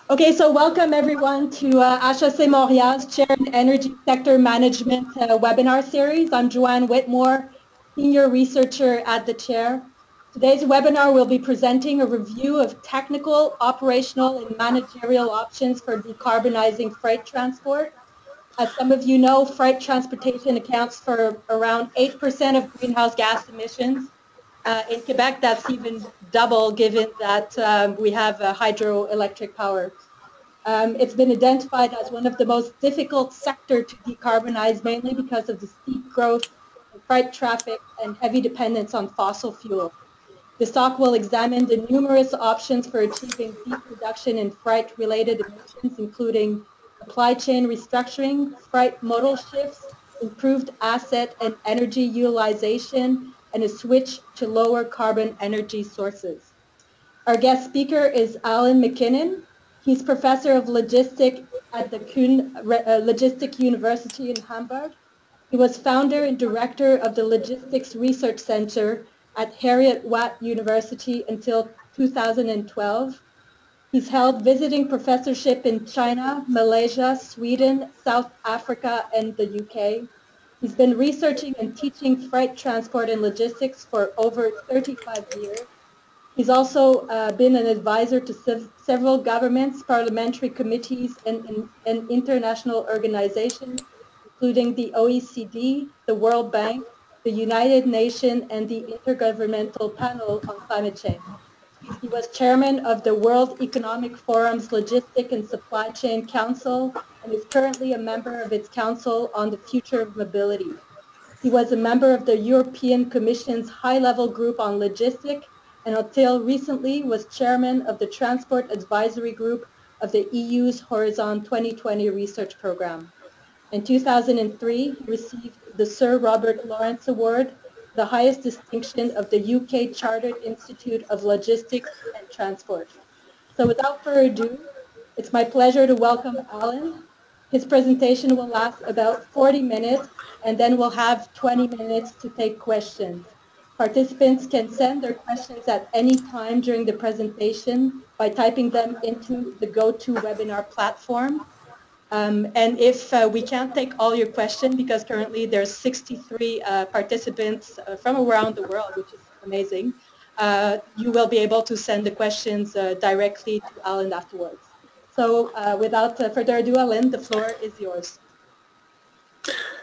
Okay, so welcome everyone to HEC Montreal's Chair in Energy Sector Management webinar series. I'm Joanne Whitmore, Senior Researcher at the Chair. Today's webinar will be presenting a review of technical, operational, and managerial options for decarbonizing freight transport. As some of you know, freight transportation accounts for around 8% of greenhouse gas emissions. In Quebec, that's even double given that we have hydroelectric power. It's been identified as one of the most difficult sector to decarbonize, mainly because of the steep growth in freight traffic and heavy dependence on fossil fuel. This talk will examine the numerous options for achieving deep reduction in freight-related emissions, including supply chain restructuring, freight modal shifts, improved asset and energy utilization, and a switch to lower carbon energy sources. Our guest speaker is Alan McKinnon. He's professor of logistics at the Kühne Logistic University in Hamburg. He was founder and director of the Logistics Research Center at Heriot-Watt University until 2012. He's held visiting professorship in China, Malaysia, Sweden, South Africa, and the UK. He's been researching and teaching freight transport and logistics for over 35 years. He's also been an advisor to several governments, parliamentary committees, and international organizations, including the OECD, the World Bank, the United Nations, and the Intergovernmental Panel on Climate Change. He was chairman of the World Economic Forum's Logistic and Supply Chain Council and is currently a member of its Council on the Future of Mobility. He was a member of the European Commission's high-level group on logistics and until recently was chairman of the Transport Advisory Group of the EU's Horizon 2020 research program. In 2003, he received the Sir Robert Lawrence Award, the highest distinction of the UK Chartered Institute of Logistics and Transport. So without further ado, it's my pleasure to welcome Alan. His presentation will last about 40 minutes, and then we'll have 20 minutes to take questions. Participants can send their questions at any time during the presentation by typing them into the GoToWebinar platform. And if we can't take all your questions, because currently there's 63 participants from around the world, which is amazing, you will be able to send the questions directly to Alan afterwards. So without further ado, Alan, the floor is yours.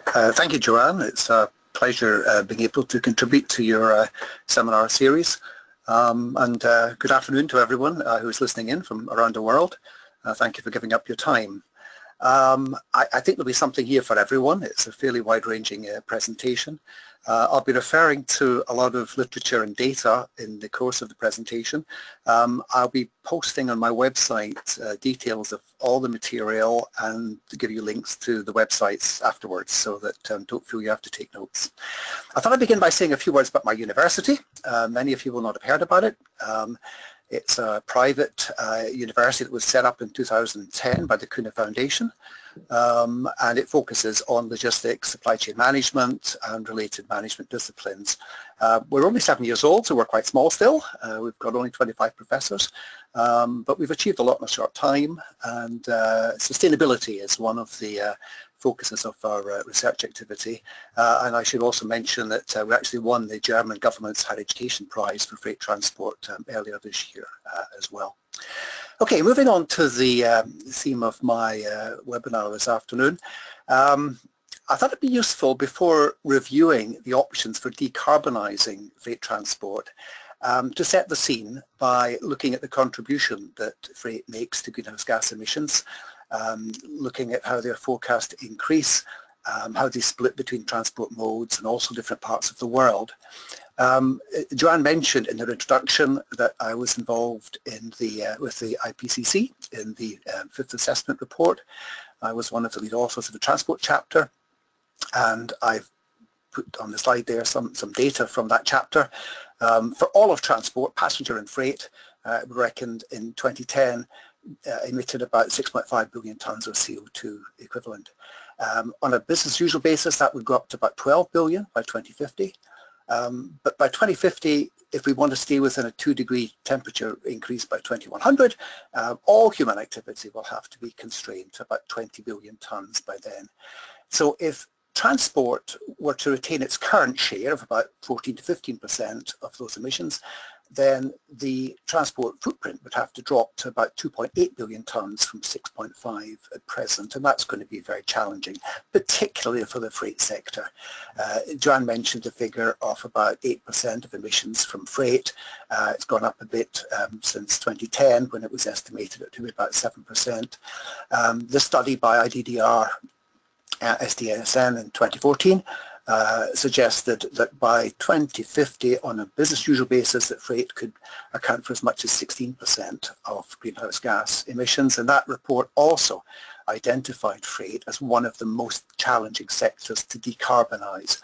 Thank you, Joanne. It's a pleasure being able to contribute to your seminar series. And good afternoon to everyone who is listening in from around the world. Thank you for giving up your time. I think there'll be something here for everyone. It's a fairly wide-ranging presentation. I'll be referring to a lot of literature and data in the course of the presentation. I'll be posting on my website details of all the material and to give you links to the websites afterwards so that don't feel you have to take notes. I thought I'd begin by saying a few words about my university. Many of you will not have heard about it. It's a private university that was set up in 2010 by the Kühne Foundation, and it focuses on logistics, supply chain management, and related management disciplines. We're only 7 years old, so we're quite small still. We've got only 25 professors, but we've achieved a lot in a short time, and sustainability is one of the focuses of our research activity. And I should also mention that we actually won the German government's Higher Education Prize for freight transport earlier this year as well. Okay, moving on to the theme of my webinar this afternoon. I thought it'd be useful before reviewing the options for decarbonising freight transport to set the scene by looking at the contribution that freight makes to greenhouse gas emissions, looking at how they're forecast to increase, how they split between transport modes and also different parts of the world. Joanne mentioned in her introduction that I was involved in with the IPCC in the fifth assessment report. I was one of the lead authors of the transport chapter, and I've put on the slide there some data from that chapter. For all of transport, passenger and freight, we reckoned in 2010 emitted about 6.5 billion tonnes of CO2 equivalent. On a business usual basis, that would go up to about 12 billion by 2050. But by 2050, if we want to stay within a 2-degree temperature increase by 2100, all human activity will have to be constrained to about 20 billion tonnes by then. So if transport were to retain its current share of about 14 to 15% of those emissions, then the transport footprint would have to drop to about 2.8 billion tonnes from 6.5 at present, and that's going to be very challenging, particularly for the freight sector. Joanne mentioned the figure of about 8% of emissions from freight. It's gone up a bit since 2010, when it was estimated to be about 7%. The study by IDEE SDSN in 2014 suggested that by 2050, on a business usual basis, that freight could account for as much as 16% of greenhouse gas emissions, and that report also identified freight as one of the most challenging sectors to decarbonise,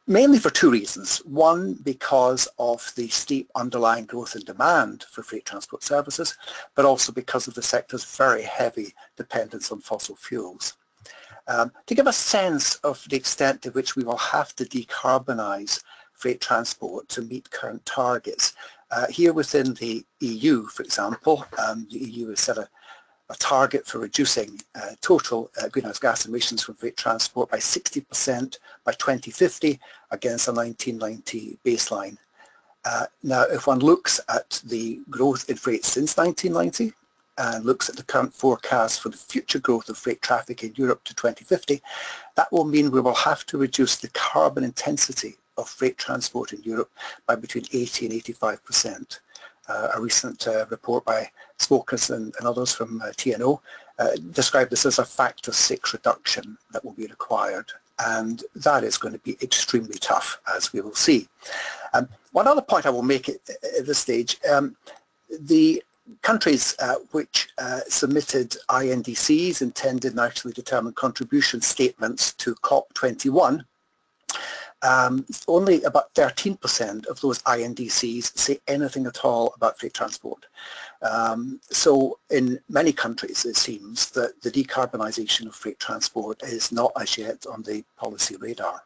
mainly for two reasons. One, because of the steep underlying growth in demand for freight transport services, but also because of the sector's very heavy dependence on fossil fuels. To give a sense of the extent to which we will have to decarbonise freight transport to meet current targets, here within the EU, for example, the EU has set a target for reducing total greenhouse gas emissions from freight transport by 60% by 2050 against a 1990 baseline. Now, if one looks at the growth in freight since 1990, and looks at the current forecast for the future growth of freight traffic in Europe to 2050, that will mean we will have to reduce the carbon intensity of freight transport in Europe by between 80 and 85%. A recent report by Smokers and others from TNO described this as a factor 6 reduction that will be required, and that is going to be extremely tough, as we will see. One other point I will make at this stage, the countries which submitted INDCs, intended nationally determined contribution statements, to COP21, only about 13% of those INDCs say anything at all about freight transport. So in many countries it seems that the decarbonisation of freight transport is not as yet on the policy radar.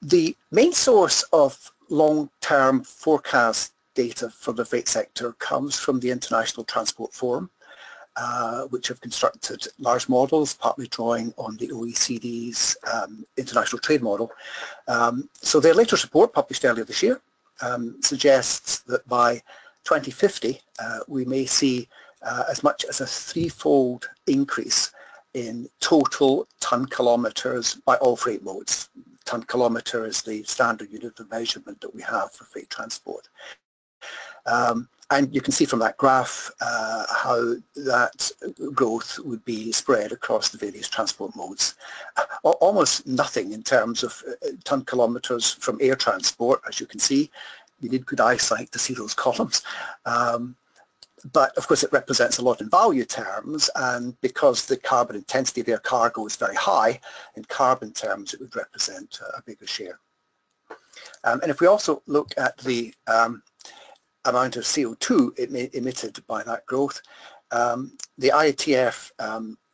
The main source of long-term forecast data for the freight sector comes from the International Transport Forum, which have constructed large models, partly drawing on the OECD's international trade model. So their latest report, published earlier this year, suggests that by 2050 we may see as much as a 3-fold increase in total ton kilometres by all freight modes. Ton kilometre is the standard unit of measurement that we have for freight transport. And you can see from that graph how that growth would be spread across the various transport modes. Almost nothing in terms of ton kilometres from air transport, as you can see. You need good eyesight to see those columns. But of course it represents a lot in value terms, and because the carbon intensity of air cargo is very high, in carbon terms it would represent a bigger share. And if we also look at the amount of CO2 emitted by that growth, the IATF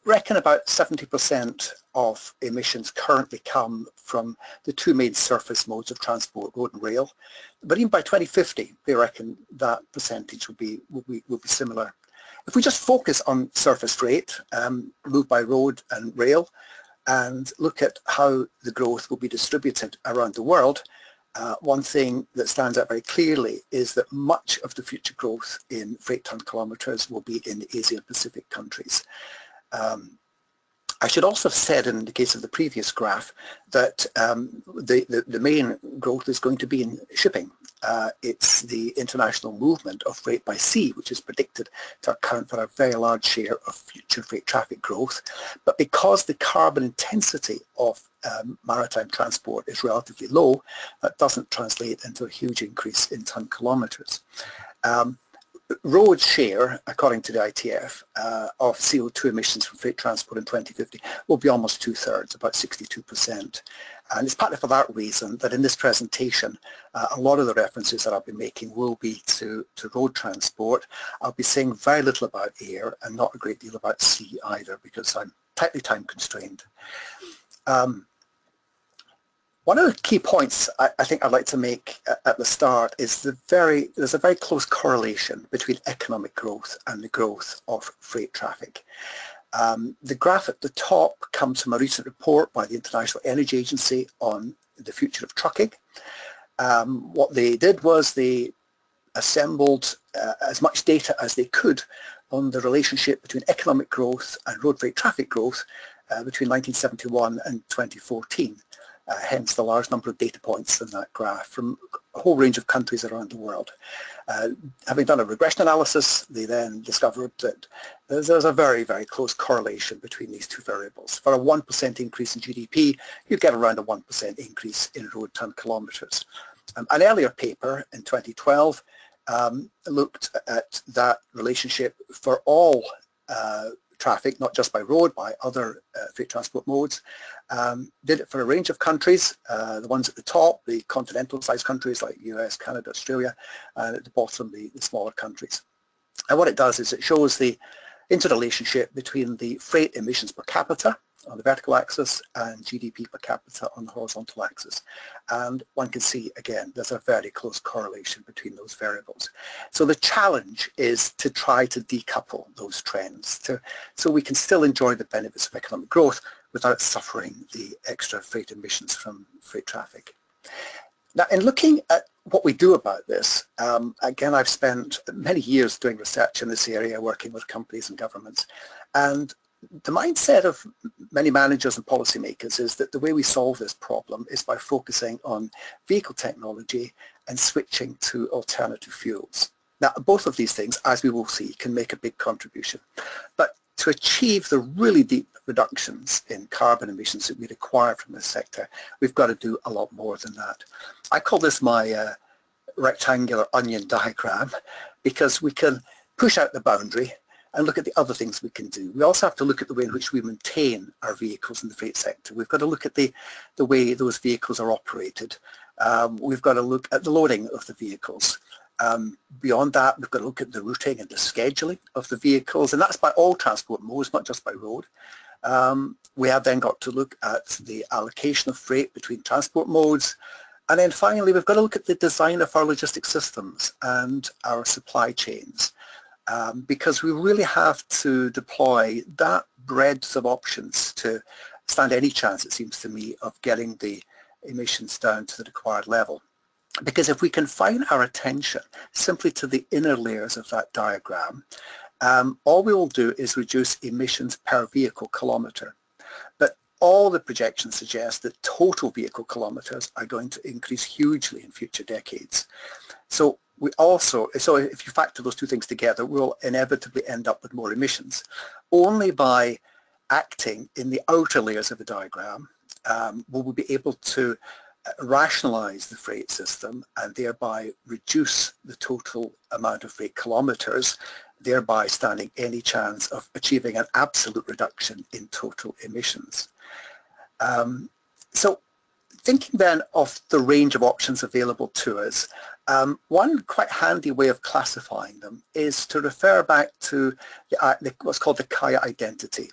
reckon about 70% of emissions currently come from the two main surface modes of transport, road and rail. But even by 2050, they reckon that percentage will be similar. If we just focus on surface freight, moved by road and rail, and look at how the growth will be distributed around the world, one thing that stands out very clearly is that much of the future growth in freight ton kilometres will be in the Asia Pacific countries. I should also have said in the case of the previous graph that the main growth is going to be in shipping. It's the international movement of freight by sea which is predicted to account for a very large share of future freight traffic growth. But because the carbon intensity of maritime transport is relatively low, that doesn't translate into a huge increase in ton kilometres. Road share, according to the ITF, of CO2 emissions from freight transport in 2050 will be almost 2/3, about 62%. And it's partly for that reason that in this presentation, a lot of the references that I'll be making will be to road transport. I'll be saying very little about air and not a great deal about sea either, because I'm tightly time constrained. One of the key points I think I'd like to make at the start is there's a very close correlation between economic growth and the growth of freight traffic. The graph at the top comes from a recent report by the International Energy Agency on the future of trucking. What they did was they assembled as much data as they could on the relationship between economic growth and road freight traffic growth between 1971 and 2014. Hence the large number of data points in that graph from a whole range of countries around the world. Having done a regression analysis, they then discovered that there's a very, very close correlation between these two variables. For a 1% increase in GDP, you'd get around a 1% increase in road ton kilometres. An earlier paper in 2012 looked at that relationship for all traffic, not just by road, by other freight transport modes. Did it for a range of countries, the ones at the top, the continental-sized countries like US, Canada, Australia, and at the bottom, the smaller countries. And what it does is it shows the interrelationship between the freight emissions per capita on the vertical axis and GDP per capita on the horizontal axis. And one can see, again, there's a very close correlation between those variables. So the challenge is to try to decouple those trends so we can still enjoy the benefits of economic growth without suffering the extra freight emissions from freight traffic. Now, in looking at what we do about this, again, I've spent many years doing research in this area, working with companies and governments. And the mindset of many managers and policymakers is that the way we solve this problem is by focusing on vehicle technology and switching to alternative fuels. Now, both of these things, as we will see, can make a big contribution. But to achieve the really deep reductions in carbon emissions that we require from this sector, we've got to do a lot more than that. I call this my rectangular onion diagram because we can push out the boundary and look at the other things we can do. We also have to look at the way in which we maintain our vehicles in the freight sector. We've got to look at the way those vehicles are operated. We've got to look at the loading of the vehicles. Beyond that, we've got to look at the routing and the scheduling of the vehicles, and that's by all transport modes, not just by road. We have then got to look at the allocation of freight between transport modes. And then finally, we've got to look at the design of our logistics systems and our supply chains. Because we really have to deploy that breadth of options to stand any chance, it seems to me, of getting the emissions down to the required level. Because if we confine our attention simply to the inner layers of that diagram, all we will do is reduce emissions per vehicle kilometre. But all the projections suggest that total vehicle kilometres are going to increase hugely in future decades. So if you factor those two things together, we'll inevitably end up with more emissions. Only by acting in the outer layers of the diagram will we be able to rationalize the freight system and thereby reduce the total amount of freight kilometers, thereby standing any chance of achieving an absolute reduction in total emissions. So thinking then of the range of options available to us, one quite handy way of classifying them is to refer back to what's called the HEC Identity,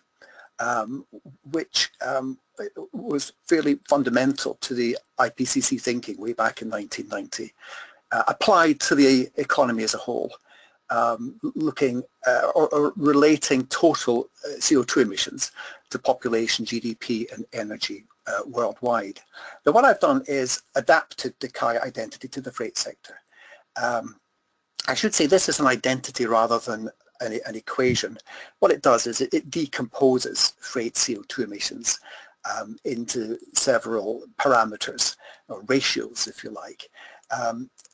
which was fairly fundamental to the IPCC thinking way back in 1990, applied to the economy as a whole, looking or relating total CO2 emissions to population, GDP and energy worldwide. Now what I've done is adapted the HEC Identity to the freight sector. I should say this is an identity rather than an equation. What it does is it decomposes freight CO2 emissions into several parameters, or ratios if you like.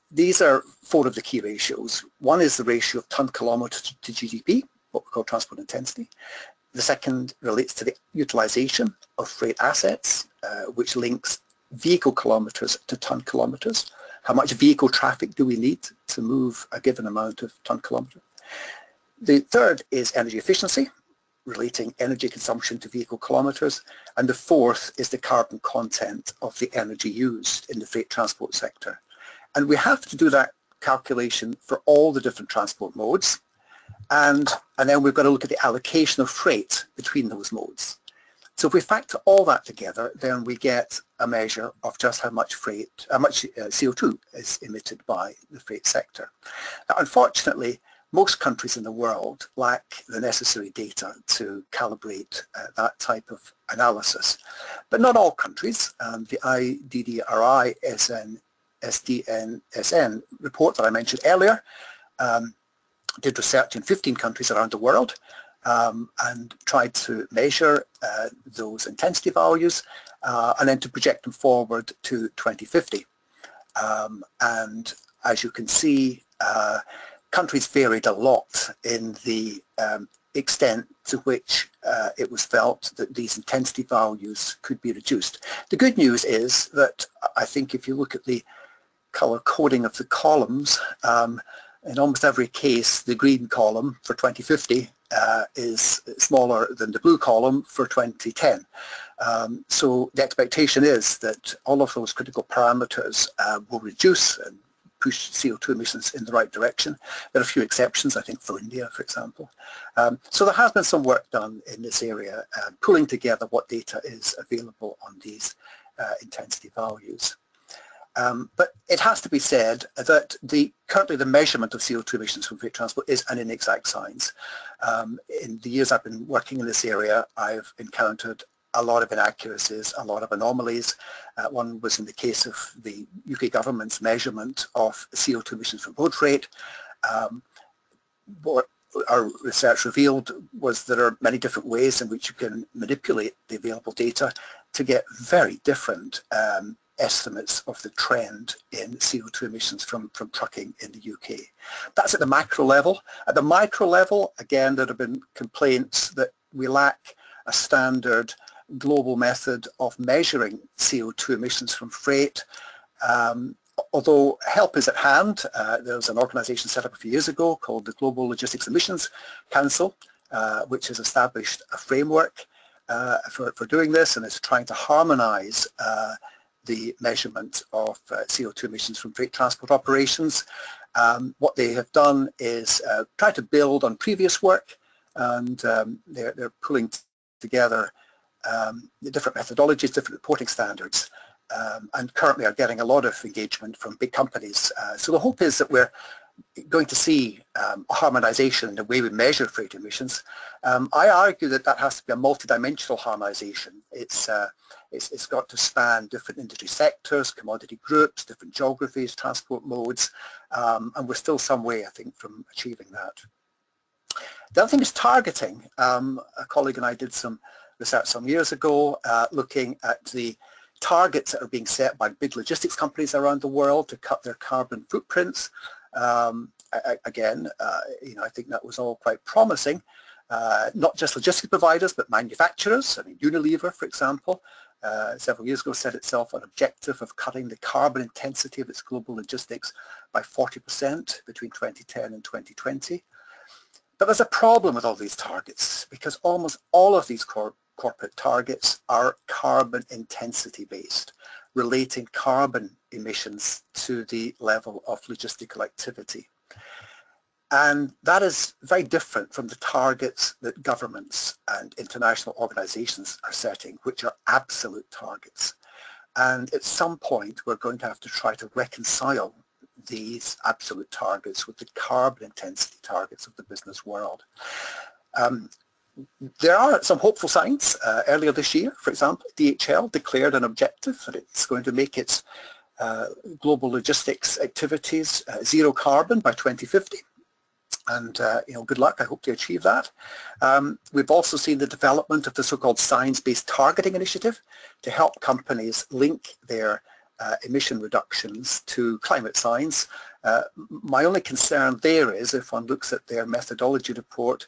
These are four of the key ratios. One is the ratio of ton kilometres to GDP, what we call transport intensity. The second relates to the utilisation of freight assets, which links vehicle kilometres to ton kilometres. How much vehicle traffic do we need to move a given amount of ton kilometre? The third is energy efficiency, relating energy consumption to vehicle kilometres. And the fourth is the carbon content of the energy used in the freight transport sector. And we have to do that calculation for all the different transport modes. And then we've got to look at the allocation of freight between those modes. So if we factor all that together, then we get a measure of just how much CO2 is emitted by the freight sector. Now, unfortunately, most countries in the world lack the necessary data to calibrate that type of analysis. But not all countries. The IDEE SDNSN report that I mentioned earlier did research in 15 countries around the world and tried to measure those intensity values and then to project them forward to 2050. And as you can see, countries varied a lot in the extent to which it was felt that these intensity values could be reduced. The good news is that I think if you look at the color coding of the columns, in almost every case the green column for 2050 is smaller than the blue column for 2010. So the expectation is that all of those critical parameters will reduce and push CO2 emissions in the right direction. There are a few exceptions, I think, for India, for example. So there has been some work done in this area, pulling together what data is available on these intensity values. But it has to be said that currently the measurement of CO2 emissions from freight transport is an inexact science. In the years I've been working in this area, I've encountered a lot of inaccuracies, a lot of anomalies. One was in the case of the UK government's measurement of CO2 emissions from road freight. What our research revealed was there are many different ways in which you can manipulate the available data to get very different estimates of the trend in CO2 emissions from trucking in the UK. That's at the macro level. At the micro level, again, there have been complaints that we lack a standard global method of measuring CO2 emissions from freight. Although help is at hand, there was an organisation set up a few years ago called the Global Logistics Emissions Council, which has established a framework for doing this and is trying to harmonise the measurement of CO2 emissions from freight transport operations. What they have done is try to build on previous work, and they're pulling together the different methodologies, different reporting standards, and currently are getting a lot of engagement from big companies. So the hope is that we're going to see a harmonisation in the way we measure freight emissions. I argue that that has to be a multidimensional harmonisation. It's got to span different industry sectors, commodity groups, different geographies, transport modes, and we're still some way, I think, from achieving that. The other thing is targeting. A colleague and I did some research some years ago looking at the targets that are being set by big logistics companies around the world to cut their carbon footprints. Again, I think that was all quite promising. Not just logistics providers, but manufacturers. I mean, Unilever, for example, several years ago set itself an objective of cutting the carbon intensity of its global logistics by 40% between 2010 and 2020. But there's a problem with all these targets because almost all of these corporate targets are carbon intensity based, relating carbon emissions to the level of logistical activity. And that is very different from the targets that governments and international organizations are setting, which are absolute targets. And at some point, we're going to have to try to reconcile these absolute targets with the carbon intensity targets of the business world. There are some hopeful signs. Earlier this year, for example, DHL declared an objective that it's going to make its global logistics activities zero carbon by 2050. And good luck. I hope to achieve that. We've also seen the development of the so-called science-based targeting initiative to help companies link their emission reductions to climate science. My only concern there is if one looks at their methodology report,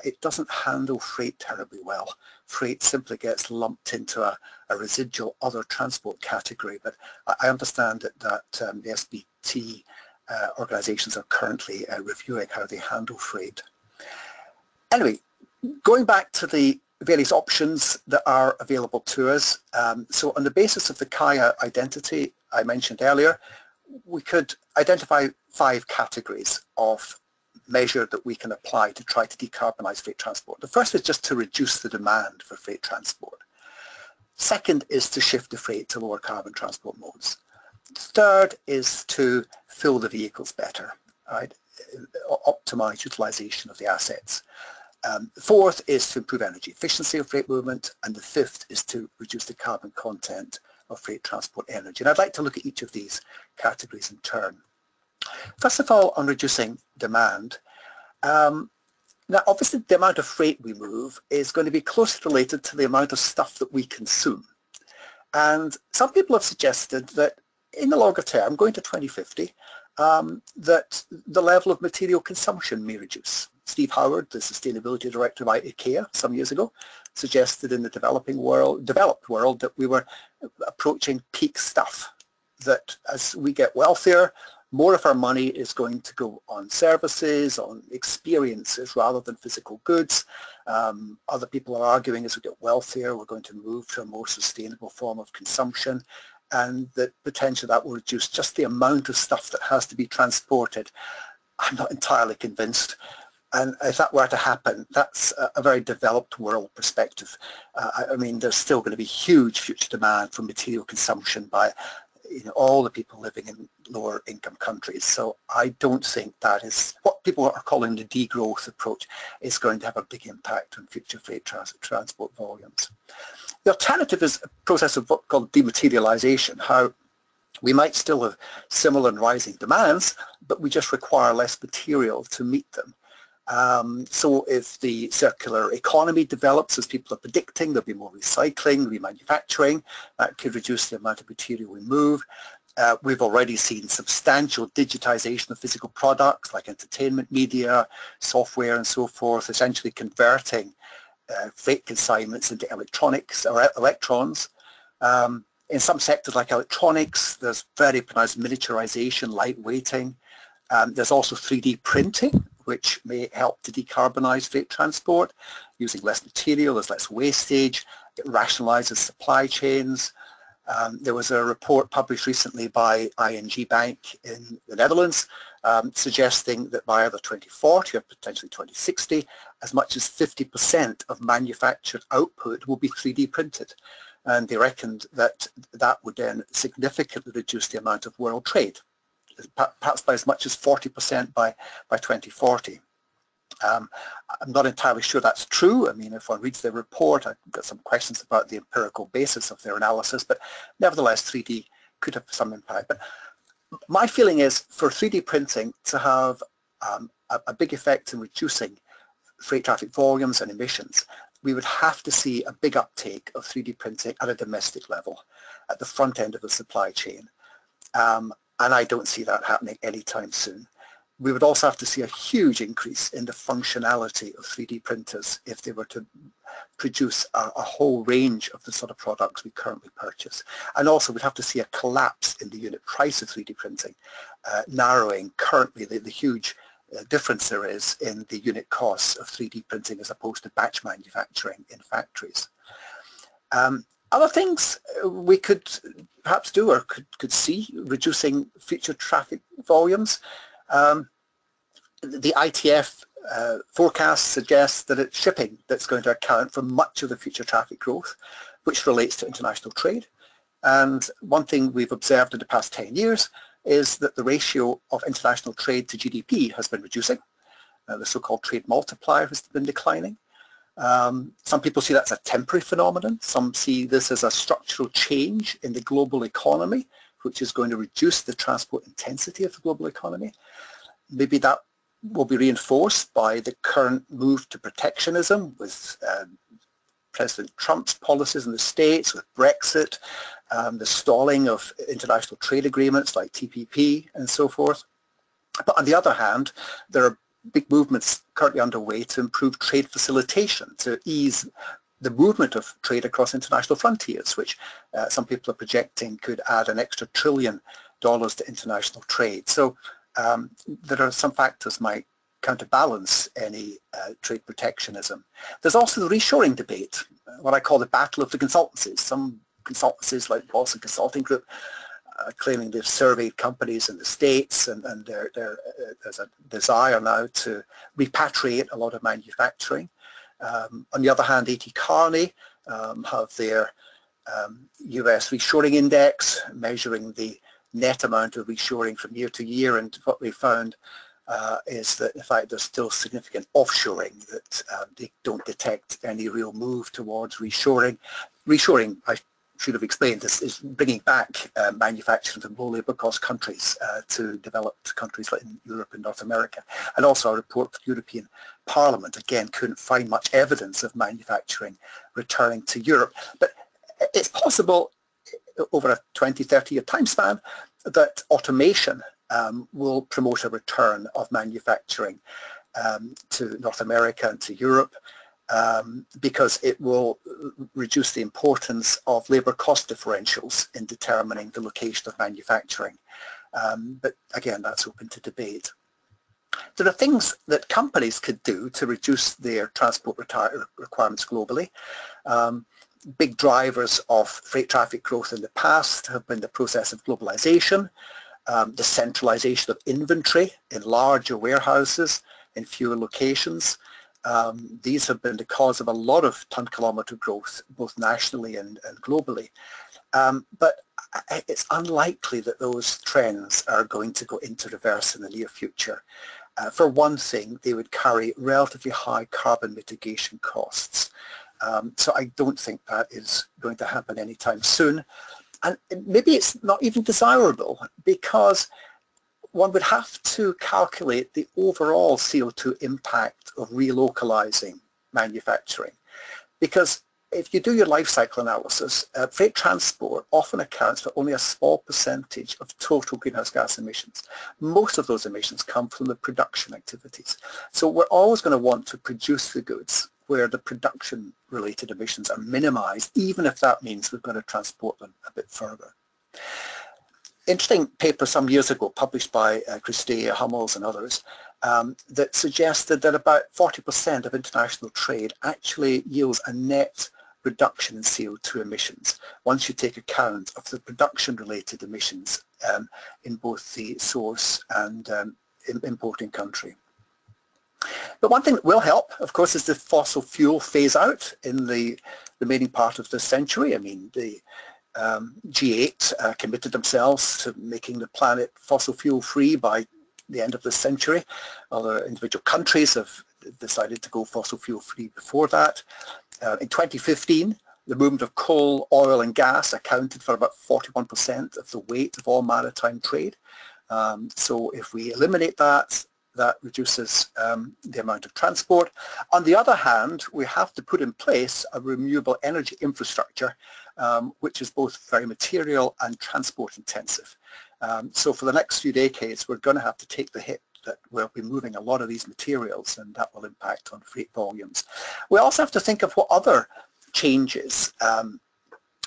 it doesn't handle freight terribly well. Freight simply gets lumped into a residual other transport category, but I understand that the SBT organizations are currently reviewing how they handle freight. Anyway, going back to the various options that are available to us. So on the basis of the Kaya identity I mentioned earlier, we could identify 5 categories of measure that we can apply to try to decarbonise freight transport. The first is just to reduce the demand for freight transport. Second is to shift the freight to lower carbon transport modes. Third is to fill the vehicles better, right? Optimise utilisation of the assets. Fourth is to improve energy efficiency of freight movement, and the fifth is to reduce the carbon content of freight transport energy. And I'd like to look at each of these categories in turn. First of all, on reducing demand, now obviously the amount of freight we move is going to be closely related to the amount of stuff that we consume. And some people have suggested that in the longer term, going to 2050, that the level of material consumption may reduce. Steve Howard, the sustainability director of IKEA some years ago, suggested in the developed world that we were approaching peak stuff, that as we get wealthier, more of our money is going to go on services, on experiences rather than physical goods. Other people are arguing as we get wealthier, we're going to move to a more sustainable form of consumption, and that potentially that will reduce just the amount of stuff that has to be transported. I'm not entirely convinced. And if that were to happen, that's a very developed world perspective. I mean, there's still going to be huge future demand for material consumption by all the people living in lower income countries. So I don't think that is what people are calling the degrowth approach is going to have a big impact on future freight transport volumes. The alternative is a process of what's called dematerialization, how we might still have similar and rising demands, but we just require less material to meet them. So if the circular economy develops, as people are predicting, there'll be more recycling, remanufacturing. That could reduce the amount of material we move. We've already seen substantial digitization of physical products like entertainment media, software and so forth, essentially converting freight consignments into electronics or electrons. In some sectors like electronics, there's very pronounced miniaturization, lightweighting. There's also 3D printing, which may help to decarbonize freight transport. Using less material, there's less wastage, it rationalizes supply chains. There was a report published recently by ING Bank in the Netherlands suggesting that by either 2040 or potentially 2060, as much as 50% of manufactured output will be 3D printed. And they reckoned that that would then significantly reduce the amount of world trade, perhaps by as much as 40% by 2040. I'm not entirely sure that's true. I mean, if one reads the report, I've got some questions about the empirical basis of their analysis, but nevertheless 3D could have some impact. But my feeling is for 3D printing to have a big effect in reducing freight traffic volumes and emissions, we would have to see a big uptake of 3D printing at a domestic level, at the front end of the supply chain. And I don't see that happening anytime soon. We would also have to see a huge increase in the functionality of 3D printers if they were to produce a whole range of the sort of products we currently purchase. And also we'd have to see a collapse in the unit price of 3D printing, narrowing currently the huge difference there is in the unit costs of 3D printing as opposed to batch manufacturing in factories. Other things we could perhaps do or could see reducing future traffic volumes. The ITF forecast suggests that it's shipping that's going to account for much of the future traffic growth, which relates to international trade. And one thing we've observed in the past 10 years is that the ratio of international trade to GDP has been reducing. The so-called trade multiplier has been declining. Some people see that's a temporary phenomenon. Some see this as a structural change in the global economy, which is going to reduce the transport intensity of the global economy. Maybe that will be reinforced by the current move to protectionism with President Trump's policies in the States, with Brexit, the stalling of international trade agreements like TPP and so forth. But on the other hand, there are big movements currently underway to improve trade facilitation, to ease the movement of trade across international frontiers, which some people are projecting could add an extra $1 trillion to international trade. So there are some factors might counterbalance any trade protectionism. There's also the reshoring debate, what I call the battle of the consultancies. Some consultancies like Boston Consulting Group claiming they've surveyed companies in the States, and there's a desire now to repatriate a lot of manufacturing. On the other hand, A.T. Kearney have their US reshoring index, measuring the net amount of reshoring from year to year, and what they found is that in fact there's still significant offshoring, that they don't detect any real move towards reshoring. Reshoring, I should have explained, this is bringing back manufacturing from low labour cost countries to developed countries like in Europe and North America. And also a report from the European Parliament, again, couldn't find much evidence of manufacturing returning to Europe. But it's possible over a 20-30 year time span that automation will promote a return of manufacturing to North America and to Europe, because it will reduce the importance of labour cost differentials in determining the location of manufacturing. But again, that's open to debate. There are things that companies could do to reduce their transport requirements globally. Big drivers of freight traffic growth in the past have been the process of globalization, the centralization of inventory in larger warehouses in fewer locations. These have been the cause of a lot of ton-kilometre growth, both nationally and globally. But it's unlikely that those trends are going to go into reverse in the near future. For one thing, they would carry relatively high carbon mitigation costs. So I don't think that is going to happen anytime soon. And maybe it's not even desirable, because one would have to calculate the overall CO2 impact of relocalizing manufacturing. Because if you do your life cycle analysis, freight transport often accounts for only a small percentage of total greenhouse gas emissions. Most of those emissions come from the production activities. So we're always going to want to produce the goods where the production-related emissions are minimized, even if that means we've got to transport them a bit further. Interesting paper some years ago published by Kühne, Hummels and others that suggested that about 40% of international trade actually yields a net reduction in CO2 emissions once you take account of the production-related emissions in both the source and importing country. But one thing that will help, of course, is the fossil fuel phase out in the remaining part of this century. I mean, the G8 committed themselves to making the planet fossil fuel free by the end of this century. Other individual countries have decided to go fossil fuel free before that. In 2015, the movement of coal, oil and gas accounted for about 41% of the weight of all maritime trade. So if we eliminate that, that reduces the amount of transport. On the other hand, we have to put in place a renewable energy infrastructure, which is both very material and transport intensive. So for the next few decades, we're going to have to take the hit that we'll be moving a lot of these materials, and that will impact on freight volumes. We also have to think of what other changes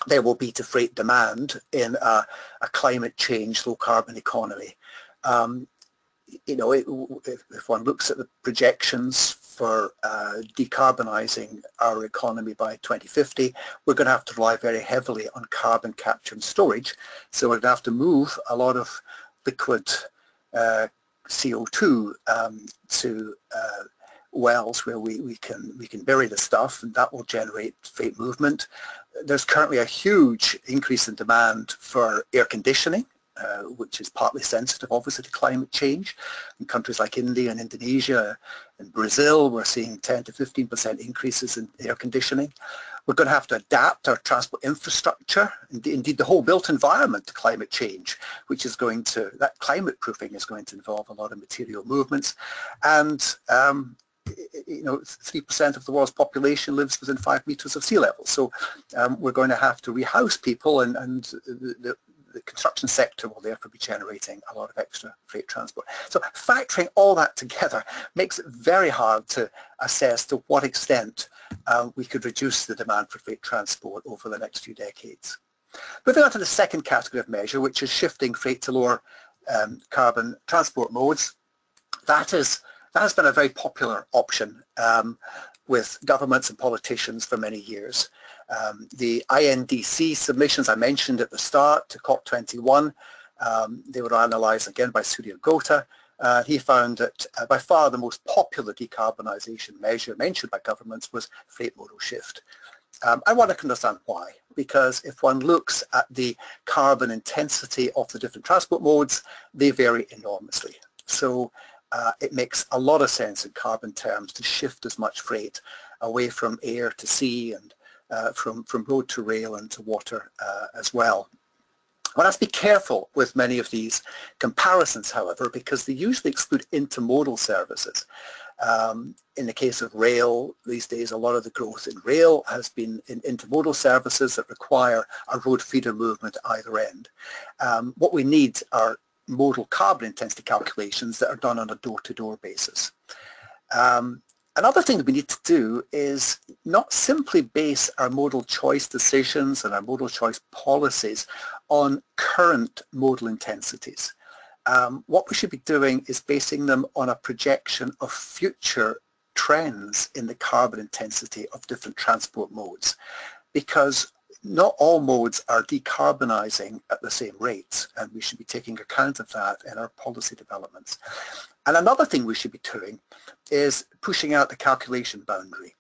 there will be to freight demand in a climate change, low carbon economy. You know, if one looks at the projections for decarbonising our economy by 2050, we're going to have to rely very heavily on carbon capture and storage. So we're going to have to move a lot of liquid CO2 to wells where we can bury the stuff, and that will generate freight movement. There's currently a huge increase in demand for air conditioning, which is partly sensitive, obviously, to climate change. In countries like India and Indonesia and Brazil, we're seeing 10 to 15% increases in air conditioning. We're going to have to adapt our transport infrastructure, indeed the whole built environment, to climate change, which is going to, that climate proofing is going to involve a lot of material movements. And you know, 3% of the world's population lives within 5 meters of sea level. So we're going to have to rehouse people, and the construction sector will therefore be generating a lot of extra freight transport. So factoring all that together makes it very hard to assess to what extent we could reduce the demand for freight transport over the next few decades. Moving on to the second category of measure, which is shifting freight to lower carbon transport modes. That has been a very popular option. with governments and politicians for many years. The INDC submissions I mentioned at the start to COP21, they were analysed again by Surya Gota. He found that by far the most popular decarbonisation measure mentioned by governments was freight modal shift. I want to understand why, because if one looks at the carbon intensity of the different transport modes, they vary enormously. So it makes a lot of sense in carbon terms to shift as much freight away from air to sea and from road to rail and to water as well. One has to be careful with many of these comparisons, however, because they usually exclude intermodal services. In the case of rail, these days a lot of the growth in rail has been in intermodal services that require a road feeder movement at either end. What we need are modal carbon intensity calculations that are done on a door-to-door basis. Another thing that we need to do is not simply base our modal choice decisions and our modal choice policies on current modal intensities. What we should be doing is basing them on a projection of future trends in the carbon intensity of different transport modes, because not all modes are decarbonising at the same rates, and we should be taking account of that in our policy developments. And another thing we should be doing is pushing out the calculation boundary,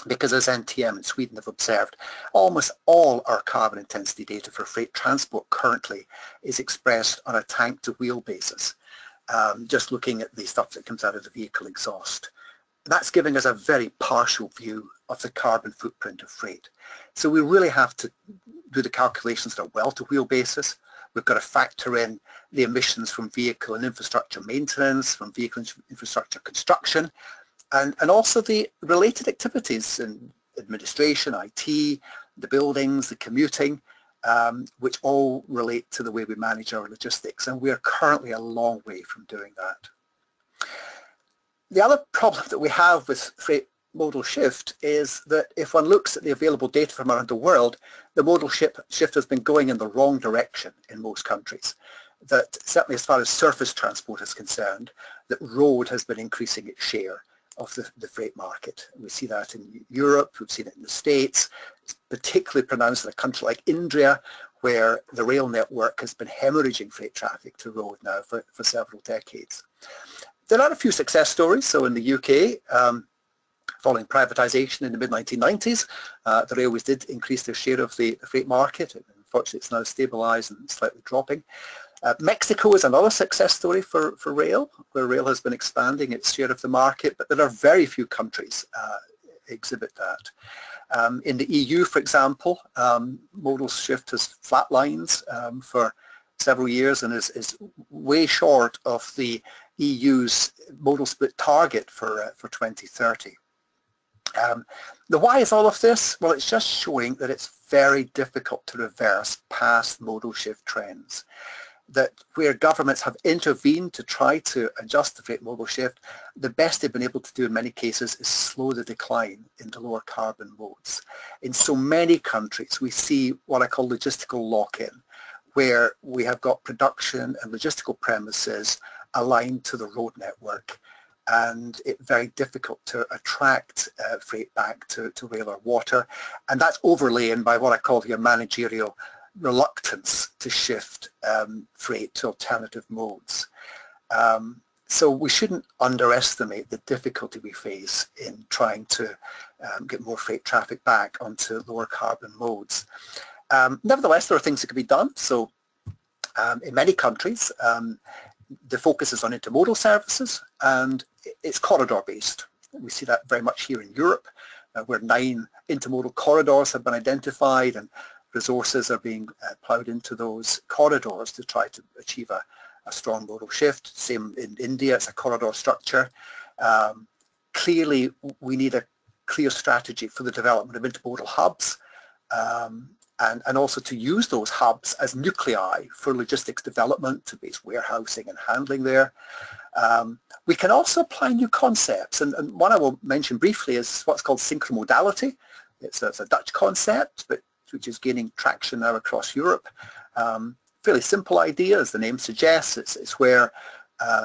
because as NTM in Sweden have observed, almost all our carbon intensity data for freight transport currently is expressed on a tank-to-wheel basis, just looking at the stuff that comes out of the vehicle exhaust. That's giving us a very partial view of the carbon footprint of freight. So we really have to do the calculations on a well-to-wheel basis. We've got to factor in the emissions from vehicle and infrastructure maintenance, from vehicle infrastructure construction, and also the related activities in administration, IT, the buildings, the commuting, which all relate to the way we manage our logistics. And we are currently a long way from doing that. The other problem that we have with freight modal shift is that if one looks at the available data from around the world, the modal shift has been going in the wrong direction in most countries. That certainly as far as surface transport is concerned, that road has been increasing its share of the freight market. We see that in Europe, we've seen it in the States. It's particularly pronounced in a country like India, where the rail network has been hemorrhaging freight traffic to road now for several decades. There are a few success stories. So in the UK, following privatisation in the mid-1990s, the railways did increase their share of the freight market. Unfortunately, it's now stabilised and slightly dropping. Mexico is another success story for rail, where rail has been expanding its share of the market, but there are very few countries exhibit that. In the EU, for example, modal shift has flatlines for several years and is way short of the EU's modal split target for 2030. The why is all of this? Well, it's just showing that it's very difficult to reverse past modal shift trends. That where governments have intervened to try to adjust the freight modal shift, the best they've been able to do in many cases is slow the decline into lower carbon modes. In so many countries, we see what I call logistical lock-in, where we have got production and logistical premises aligned to the road network, and it's very difficult to attract freight back to rail or water, and that's overlain by what I call here managerial reluctance to shift freight to alternative modes. So we shouldn't underestimate the difficulty we face in trying to get more freight traffic back onto lower carbon modes. Nevertheless, there are things that can be done. So in many countries, the focus is on intermodal services, and it's corridor based. We see that very much here in Europe, where 9 intermodal corridors have been identified, and resources are being ploughed into those corridors to try to achieve a strong modal shift. Same in India, it's a corridor structure. Clearly, we need a clear strategy for the development of intermodal hubs, and also to use those hubs as nuclei for logistics development, to base warehousing and handling there. We can also apply new concepts, and one I will mention briefly is what's called synchromodality. It's a Dutch concept, but which is gaining traction now across Europe. Fairly simple idea, as the name suggests. It's where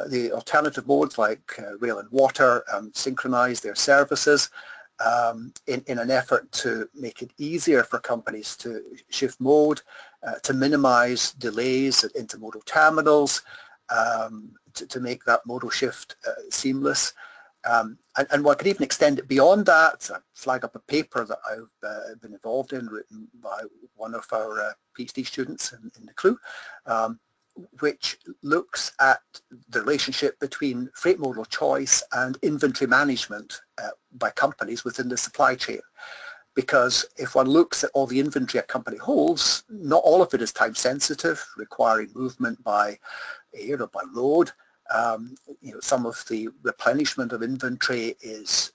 the alternative modes like rail and water synchronize their services. in an effort to make it easier for companies to shift mode, to minimize delays at intermodal terminals, to make that modal shift seamless. And one could even extend it beyond that. I flag up a paper that I've been involved in, written by one of our PhD students in the Kühne, which looks at the relationship between freight modal choice and inventory management by companies within the supply chain. Because if one looks at all the inventory a company holds, not all of it is time sensitive, requiring movement by air or by road. Some of the replenishment of inventory is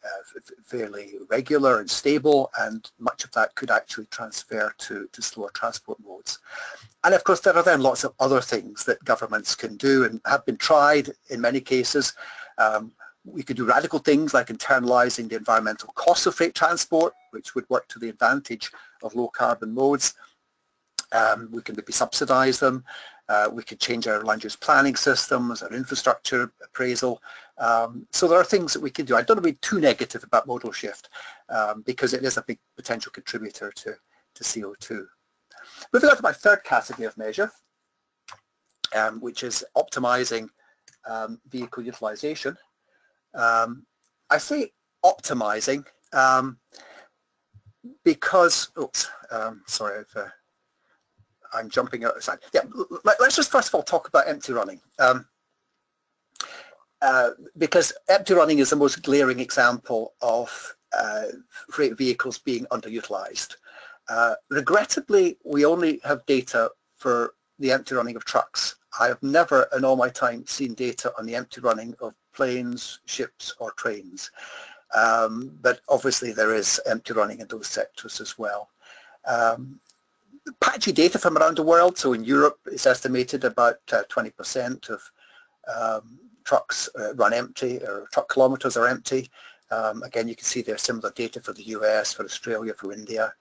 fairly regular and stable, and much of that could actually transfer to slower transport modes. And of course, there are then lots of other things that governments can do and have been tried in many cases. We could do radical things like internalising the environmental costs of freight transport, which would work to the advantage of low carbon modes. We can maybe subsidise them. We could change our land use planning systems, our infrastructure appraisal. So there are things that we can do. I don't want to be too negative about modal shift because it is a big potential contributor to CO2. Moving on to my third category of measure, which is optimising vehicle utilisation. I say optimising because, sorry, I'm jumping outside. Yeah, let's just first of all talk about empty running. Because empty running is the most glaring example of freight vehicles being underutilised. Regrettably, we only have data for the empty running of trucks. I have never in all my time seen data on the empty running of planes, ships or trains. But obviously there is empty running in those sectors as well. Patchy data from around the world. So in Europe, it's estimated about 20% of trucks run empty, or truck kilometres are empty. Again, you can see there's similar data for the US, for Australia, for India.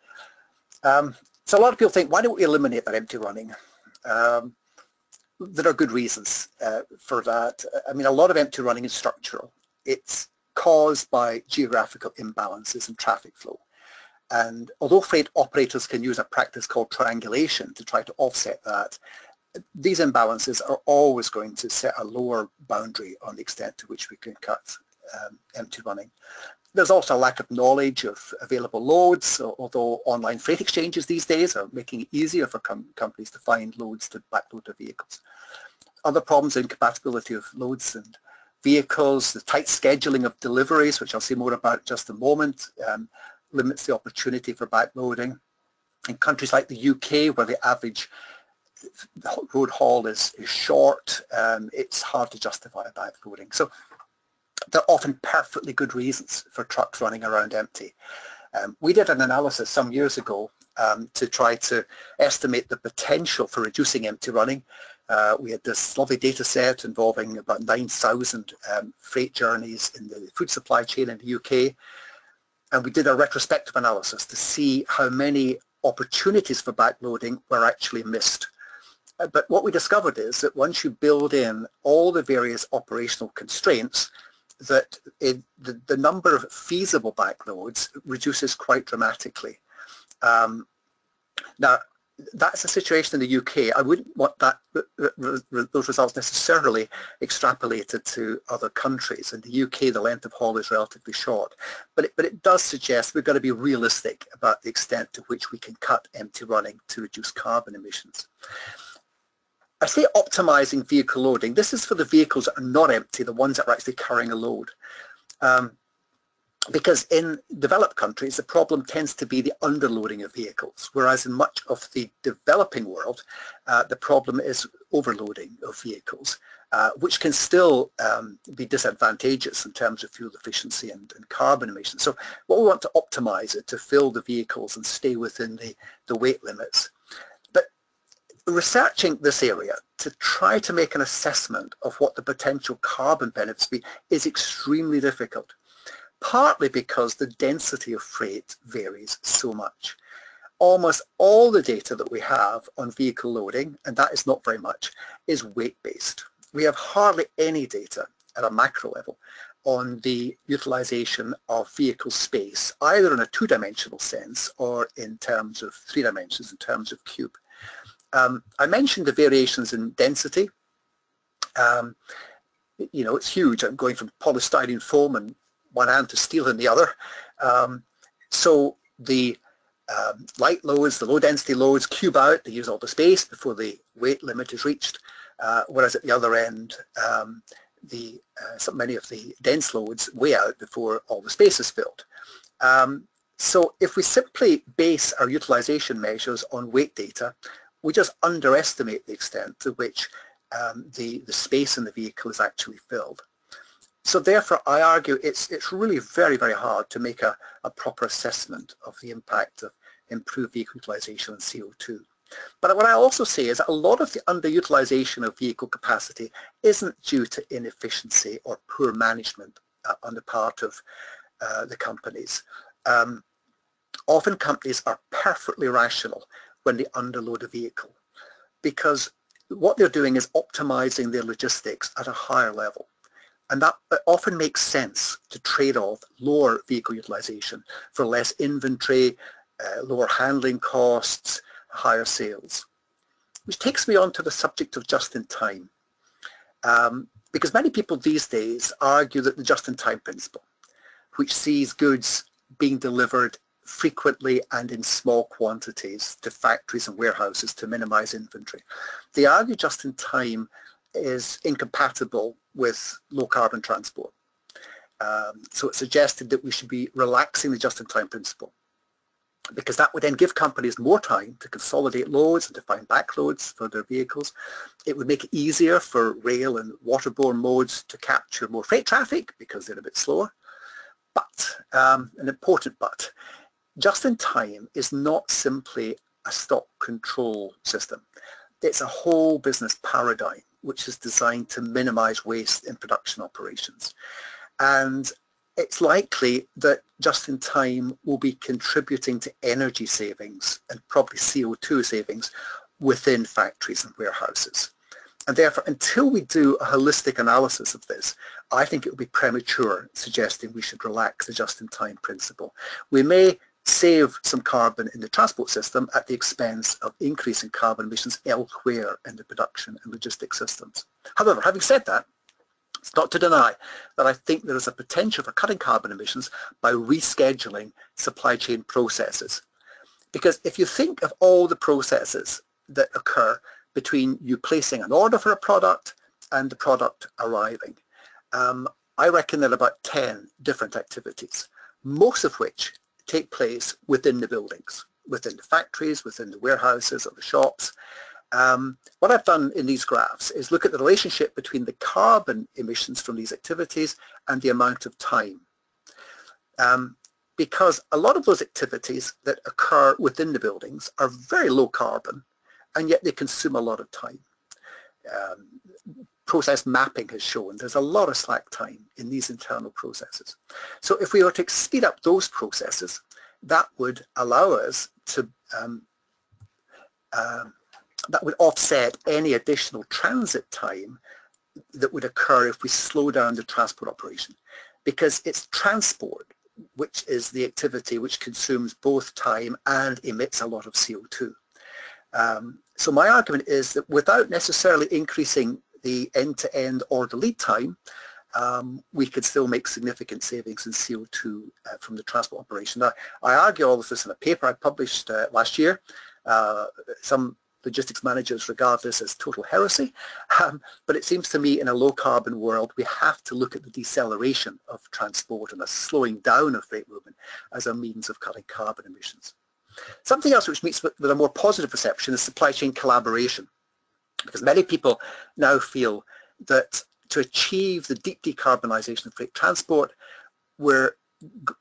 So a lot of people think, why don't we eliminate that empty running? There are good reasons for that. I mean, a lot of empty running is structural. It's caused by geographical imbalances in traffic flow. And although freight operators can use a practice called triangulation to try to offset that, these imbalances are always going to set a lower boundary on the extent to which we can cut empty running. There's also a lack of knowledge of available loads, although online freight exchanges these days are making it easier for companies to find loads to backload their vehicles. Other problems are incompatibility of loads and vehicles, the tight scheduling of deliveries, which I'll say more about in just a moment, limits the opportunity for backloading. In countries like the UK, where the average road haul is short, it's hard to justify backloading. So there are often perfectly good reasons for trucks running around empty. We did an analysis some years ago to try to estimate the potential for reducing empty running. We had this lovely data set involving about 9,000 freight journeys in the food supply chain in the UK. And we did a retrospective analysis to see how many opportunities for backloading were actually missed. But what we discovered is that once you build in all the various operational constraints, that the number of feasible backloads reduces quite dramatically. Now, that's the situation in the UK. I wouldn't want those results necessarily extrapolated to other countries. In the UK, the length of haul is relatively short, but it does suggest we've got to be realistic about the extent to which we can cut empty running to reduce carbon emissions. I say optimizing vehicle loading. This is for the vehicles that are not empty, the ones that are actually carrying a load. Because in developed countries, the problem tends to be the underloading of vehicles, whereas in much of the developing world, the problem is overloading of vehicles, which can still be disadvantageous in terms of fuel efficiency and carbon emissions. So what we want to optimize it to fill the vehicles and stay within the weight limits. But researching this area to try to make an assessment of what the potential carbon benefits be is extremely difficult. Partly because the density of freight varies so much. Almost all the data that we have on vehicle loading, and that is not very much, is weight-based. We have hardly any data at a macro level on the utilization of vehicle space, either in a two-dimensional sense or in terms of three dimensions, in terms of cube. I mentioned the variations in density. You know, it's huge. I'm going from polystyrene foam in one hand to steel in the other. So the light loads, the low density loads cube out, they use all the space before the weight limit is reached, whereas at the other end, so many of the dense loads weigh out before all the space is filled. So if we simply base our utilization measures on weight data, we just underestimate the extent to which the space in the vehicle is actually filled. So therefore, I argue it's really very, very hard to make a proper assessment of the impact of improved vehicle utilization on CO2. But what I also say is that a lot of the underutilization of vehicle capacity isn't due to inefficiency or poor management on the part of the companies. Often companies are perfectly rational when they underload a vehicle, because what they're doing is optimizing their logistics at a higher level. And that often makes sense to trade off lower vehicle utilization for less inventory, lower handling costs, higher sales. Which takes me on to the subject of just-in-time. Because many people these days argue that the just-in-time principle, which sees goods being delivered frequently and in small quantities to factories and warehouses to minimize inventory, they argue just-in-time is incompatible with low carbon transport. So it suggested that we should be relaxing the just-in-time principle, because that would then give companies more time to consolidate loads and to find backloads for their vehicles. It would make it easier for rail and waterborne modes to capture more freight traffic because they're a bit slower. But, an important but, just-in-time is not simply a stock control system. It's a whole business paradigm which is designed to minimize waste in production operations. And it's likely that just-in-time will be contributing to energy savings and probably CO2 savings within factories and warehouses. And therefore, until we do a holistic analysis of this, I think it would be premature suggesting we should relax the just-in-time principle. We may save some carbon in the transport system at the expense of increasing carbon emissions elsewhere in the production and logistics systems. However, having said that, it's not to deny that I think there is a potential for cutting carbon emissions by rescheduling supply chain processes. Because if you think of all the processes that occur between you placing an order for a product and the product arriving, I reckon there are about 10 different activities, most of which take place within the buildings, within the factories, within the warehouses or the shops. What I've done in these graphs is look at the relationship between the carbon emissions from these activities and the amount of time. Because a lot of those activities that occur within the buildings are very low carbon, and yet they consume a lot of time. Process mapping has shown there's a lot of slack time in these internal processes. So if we were to speed up those processes, that would allow us to that would offset any additional transit time that would occur if we slow down the transport operation, because it's transport which is the activity which consumes both time and emits a lot of CO2. So my argument is that without necessarily increasing the end-to-end or the lead time, we could still make significant savings in CO2 from the transport operation. Now, I argue all of this in a paper I published last year. Some logistics managers regard this as total heresy, but it seems to me in a low-carbon world we have to look at the deceleration of transport and a slowing down of freight movement as a means of cutting carbon emissions. Something else which meets with a more positive perception is supply chain collaboration, because many people now feel that to achieve the deep decarbonisation of freight transport, where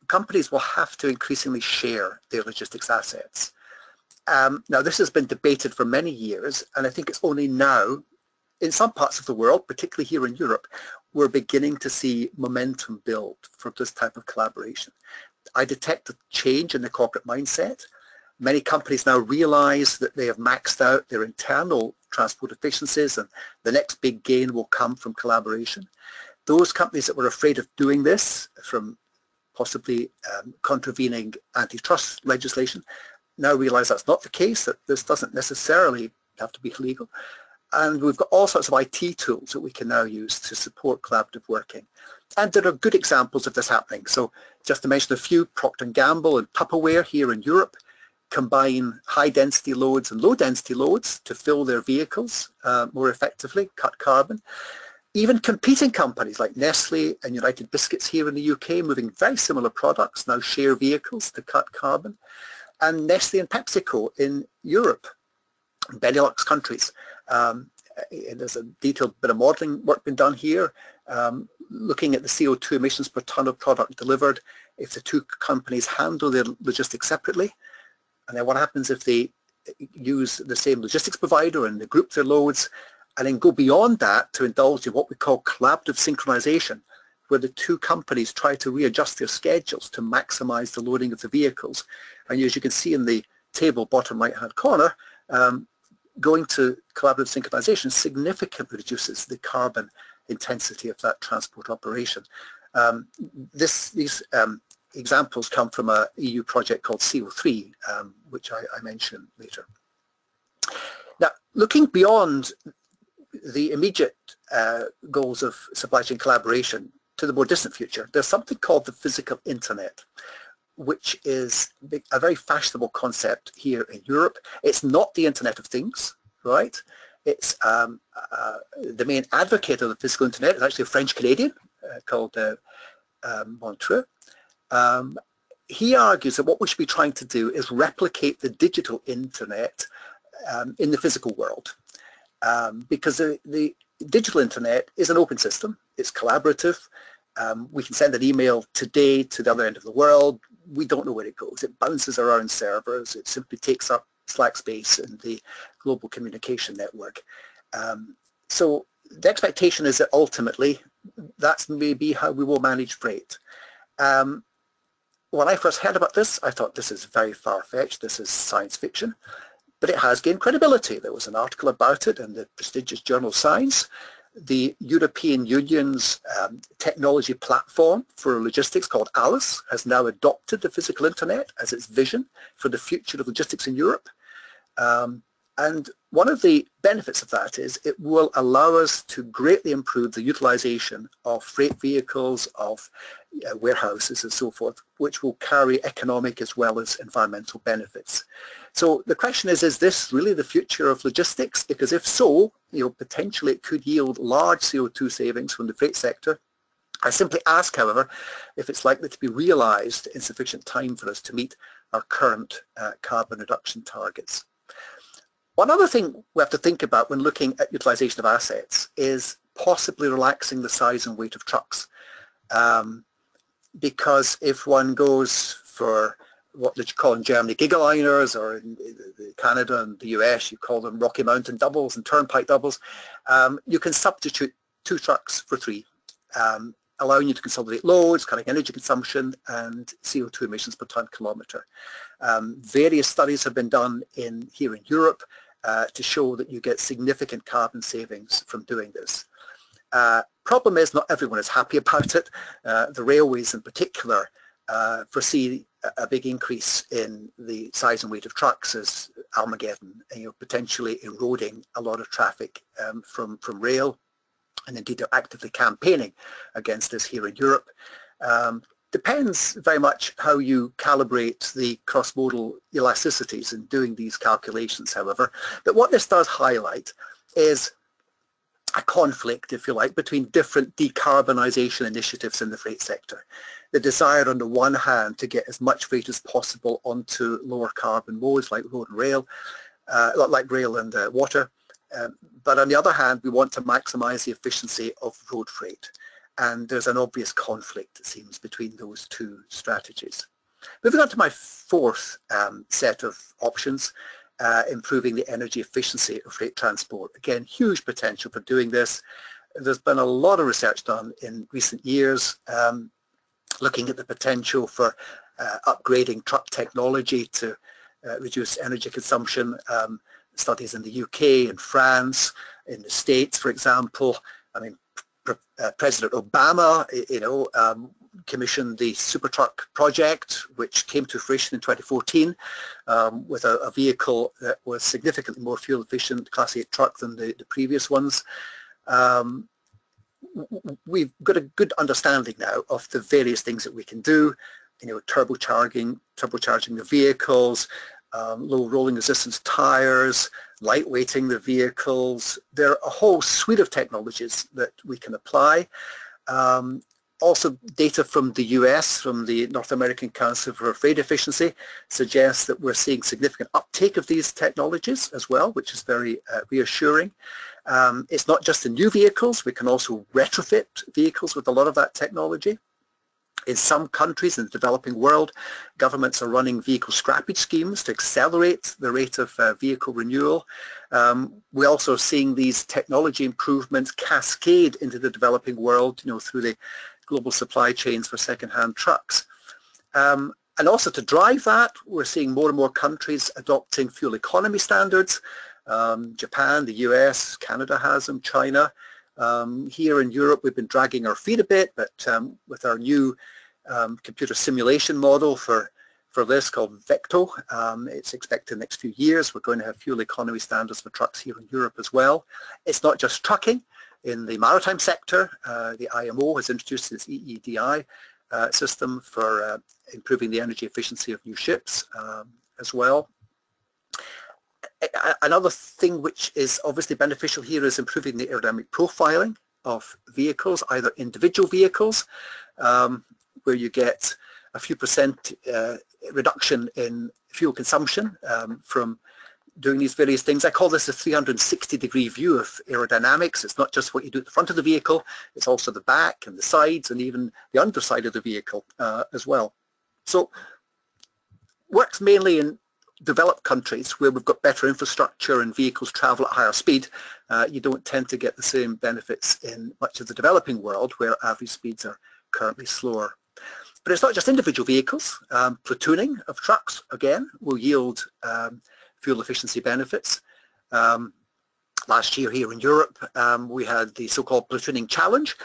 companies will have to increasingly share their logistics assets. Now, this has been debated for many years, and I think it's only now, in some parts of the world, particularly here in Europe, we're beginning to see momentum build for this type of collaboration. I detect a change in the corporate mindset. Many companies now realize that they have maxed out their internal transport efficiencies, and the next big gain will come from collaboration. Those companies that were afraid of doing this from possibly contravening antitrust legislation now realize that's not the case, that this doesn't necessarily have to be illegal. And we've got all sorts of IT tools that we can now use to support collaborative working. And there are good examples of this happening. So just to mention a few, Procter & Gamble and Tupperware here in Europe combine high density loads and low density loads to fill their vehicles more effectively, cut carbon. Even competing companies like Nestle and United Biscuits here in the UK, moving very similar products, now share vehicles to cut carbon. And Nestle and PepsiCo in Europe, Benelux countries. There's a detailed bit of modelling work been done here, looking at the CO2 emissions per tonne of product delivered if the two companies handle their logistics separately. And then what happens if they use the same logistics provider and they group their loads, and then go beyond that to indulge in what we call collaborative synchronization, where the two companies try to readjust their schedules to maximize the loading of the vehicles. And as you can see in the table bottom right hand corner, going to collaborative synchronization significantly reduces the carbon intensity of that transport operation. These examples come from an EU project called CO3, which I mention later. Now, looking beyond the immediate goals of supply chain collaboration to the more distant future, there's something called the physical internet, which is a very fashionable concept here in Europe. It's not the Internet of Things, right? It's the main advocate of the physical internet is actually a French Canadian called Montreal. He argues that what we should be trying to do is replicate the digital internet in the physical world, because the digital internet is an open system. It's collaborative. We can send an email today to the other end of the world. We don't know where it goes. It bounces around servers. It simply takes up slack space in the global communication network. So the expectation is that ultimately that's maybe how we will manage freight. When I first heard about this, I thought this is very far-fetched. This is science fiction. But it has gained credibility. There was an article about it in the prestigious journal Science. The European Union's technology platform for logistics called ALICE has now adopted the physical internet as its vision for the future of logistics in Europe. And one of the benefits of that is it will allow us to greatly improve the utilization of freight vehicles, of warehouses and so forth, which will carry economic as well as environmental benefits. So the question is this really the future of logistics? Because if so, potentially it could yield large CO2 savings from the freight sector. I simply ask, however, if it's likely to be realized in sufficient time for us to meet our current carbon reduction targets. One other thing we have to think about when looking at utilization of assets is possibly relaxing the size and weight of trucks. Because if one goes for what you call in Germany gigaliners, or in Canada and the US you call them Rocky Mountain doubles and turnpike doubles, you can substitute 2 trucks for 3, allowing you to consolidate loads, cutting energy consumption and CO2 emissions per ton kilometre. Various studies have been done here in Europe to show that you get significant carbon savings from doing this. Problem is not everyone is happy about it. The railways in particular foresee a big increase in the size and weight of trucks as Armageddon, potentially eroding a lot of traffic from rail, and indeed they're actively campaigning against this here in Europe. Depends very much how you calibrate the cross-modal elasticities in doing these calculations, however. But what this does highlight is a conflict, if you like, between different decarbonisation initiatives in the freight sector. The desire on the one hand to get as much freight as possible onto lower carbon modes like road and rail, like rail and water. But on the other hand, we want to maximise the efficiency of road freight. And there's an obvious conflict, it seems, between those two strategies. Moving on to my fourth set of options, improving the energy efficiency of freight transport. Again, huge potential for doing this. There's been a lot of research done in recent years looking at the potential for upgrading truck technology to reduce energy consumption. Studies in the UK, in France, in the States, for example. I mean, President Obama, commissioned the Supertruck project, which came to fruition in 2014 with a vehicle that was significantly more fuel efficient, Class 8 truck, than the previous ones. We've got a good understanding now of the various things that we can do, turbocharging the vehicles, low rolling resistance tires, lightweighting the vehicles. There are a whole suite of technologies that we can apply. Also, data from the US, from the North American Council for Freight Efficiency, suggests that we're seeing significant uptake of these technologies as well, which is very reassuring. It's not just in new vehicles, we can also retrofit vehicles with a lot of that technology. In some countries in the developing world, governments are running vehicle scrappage schemes to accelerate the rate of vehicle renewal. We're also seeing these technology improvements cascade into the developing world, through the global supply chains for second-hand trucks. And also to drive that, we're seeing more and more countries adopting fuel economy standards. Japan, the US, Canada has them, China. Here in Europe, we've been dragging our feet a bit, but with our new computer simulation model for this called Vecto, it's expected in the next few years we're going to have fuel economy standards for trucks here in Europe as well. It's not just trucking. In the maritime sector, the IMO has introduced its EEDI system for improving the energy efficiency of new ships as well. Another thing which is obviously beneficial here is improving the aerodynamic profiling of vehicles, either individual vehicles, where you get a few percent reduction in fuel consumption from doing these various things. I call this a 360-degree view of aerodynamics. It's not just what you do at the front of the vehicle, it's also the back and the sides and even the underside of the vehicle as well. So works mainly in developed countries where we've got better infrastructure and vehicles travel at higher speed. You don't tend to get the same benefits in much of the developing world where average speeds are currently slower. But it's not just individual vehicles. Platooning of trucks, again, will yield fuel efficiency benefits. Last year here in Europe, we had the so-called platooning challenge,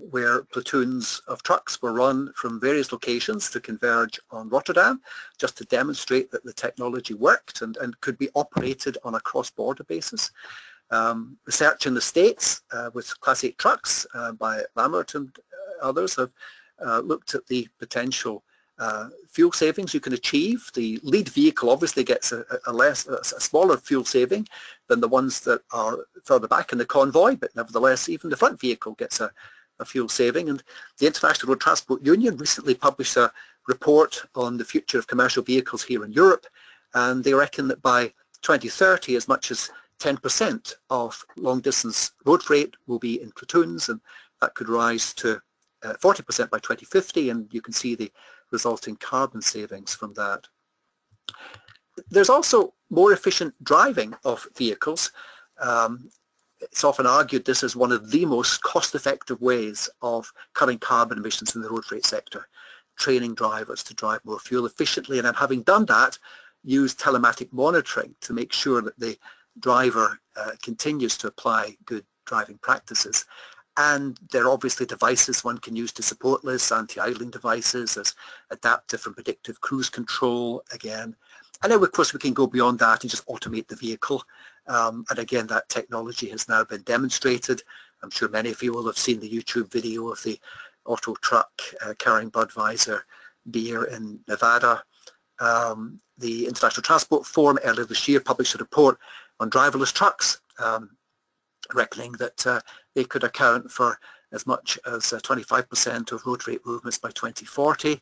where platoons of trucks were run from various locations to converge on Rotterdam, just to demonstrate that the technology worked and could be operated on a cross-border basis. Research in the States with Class 8 trucks by Lambert and others have looked at the potential fuel savings you can achieve. The lead vehicle obviously gets a smaller fuel saving than the ones that are further back in the convoy, but nevertheless even the front vehicle gets a fuel saving. And the International Road Transport Union recently published a report on the future of commercial vehicles here in Europe, and they reckon that by 2030 as much as 10% of long distance road freight will be in platoons, and that could rise to 40% by 2050, and you can see the resulting carbon savings from that. There's also more efficient driving of vehicles. It's often argued this is one of the most cost-effective ways of cutting carbon emissions in the road freight sector, training drivers to drive more fuel efficiently, and then having done that, use telematic monitoring to make sure that the driver continues to apply good driving practices. And there are obviously devices one can use to support this, anti-idling devices, as adaptive and predictive cruise control again. And then of course we can go beyond that and just automate the vehicle. And again, that technology has now been demonstrated. I'm sure many of you will have seen the YouTube video of the auto truck carrying Budweiser beer in Nevada. The International Transport Forum earlier this year published a report on driverless trucks, reckoning that they could account for as much as 25% of road freight movements by 2040.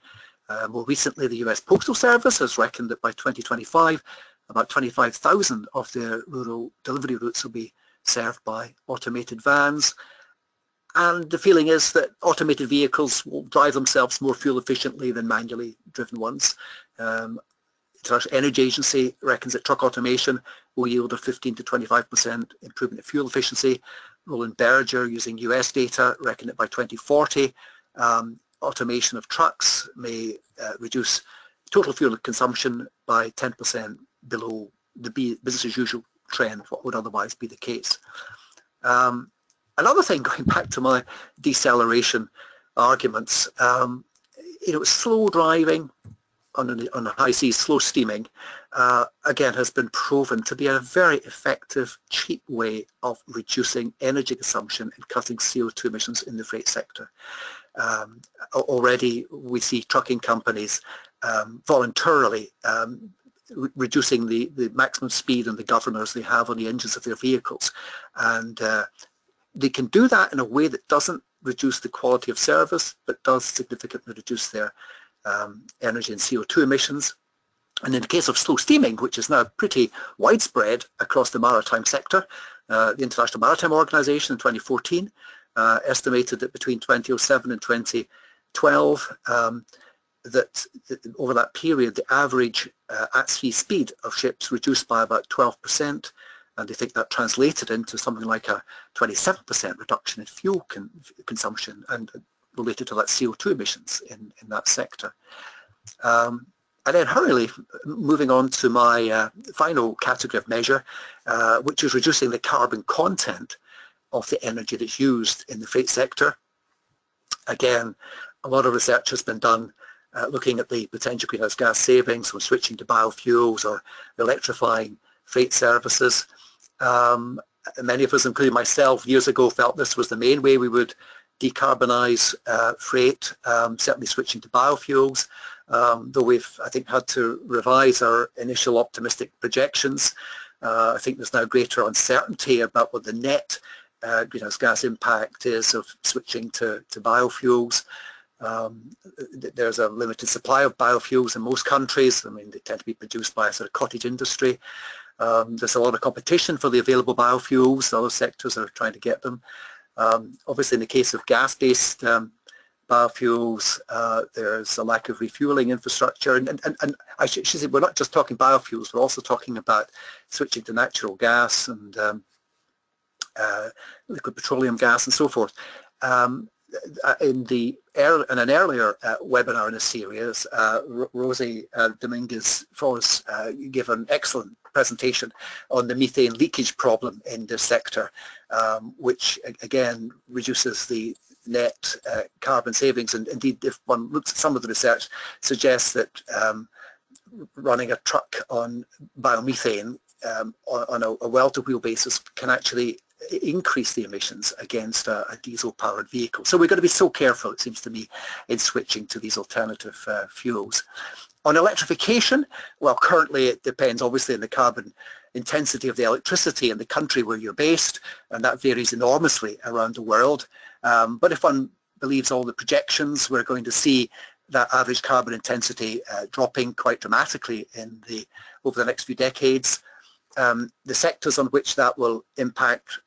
More recently, the US Postal Service has reckoned that by 2025, about 25,000 of their rural delivery routes will be served by automated vans. And the feeling is that automated vehicles will drive themselves more fuel efficiently than manually driven ones. International Energy Agency reckons that truck automation will yield a 15 to 25% improvement in fuel efficiency. Roland Berger, using US data, reckon that by 2040, automation of trucks may reduce total fuel consumption by 10% below the business as usual trend, what would otherwise be the case. Another thing, going back to my deceleration arguments, slow driving on the high seas, slow steaming, again, has been proven to be a very effective, cheap way of reducing energy consumption and cutting CO2 emissions in the freight sector. Already we see trucking companies voluntarily reducing the maximum speed and the governors they have on the engines of their vehicles. And they can do that in a way that doesn't reduce the quality of service, but does significantly reduce their energy and CO2 emissions. And in the case of slow steaming, which is now pretty widespread across the maritime sector, the International Maritime Organization in 2014 estimated that between 2007 and 2012, that over that period, the average at-sea speed of ships reduced by about 12%, and they think that translated into something like a 27% reduction in fuel consumption and related to that CO2 emissions in that sector. And then hurriedly moving on to my final category of measure, which is reducing the carbon content of the energy that's used in the freight sector. Again, a lot of research has been done looking at the potential greenhouse gas savings from switching to biofuels or electrifying freight services. Many of us, including myself, years ago felt this was the main way we would decarbonise freight, certainly switching to biofuels, though we've, I think, had to revise our initial optimistic projections. I think there's now greater uncertainty about what the net greenhouse gas impact is of switching to biofuels. There's a limited supply of biofuels in most countries. I mean, they tend to be produced by a sort of cottage industry. There's a lot of competition for the available biofuels. Other sectors are trying to get them. Obviously, in the case of gas-based biofuels, there's a lack of refueling infrastructure. And I should say, we're not just talking biofuels, we're also talking about switching to natural gas and liquid petroleum gas and so forth. In an earlier webinar in this series, Rosie Dominguez-Foz gave an excellent presentation on the methane leakage problem in this sector, which again reduces the net carbon savings. And indeed, if one looks at some of the research, suggests that running a truck on biomethane on a well-to-wheel basis can actually increase the emissions against a diesel-powered vehicle. So we've got to be so careful, it seems to me, in switching to these alternative fuels. On electrification, well, currently it depends obviously on the carbon intensity of the electricity in the country where you're based, and that varies enormously around the world. But if one believes all the projections, we're going to see that average carbon intensity dropping quite dramatically over the next few decades. The sectors on which that will impact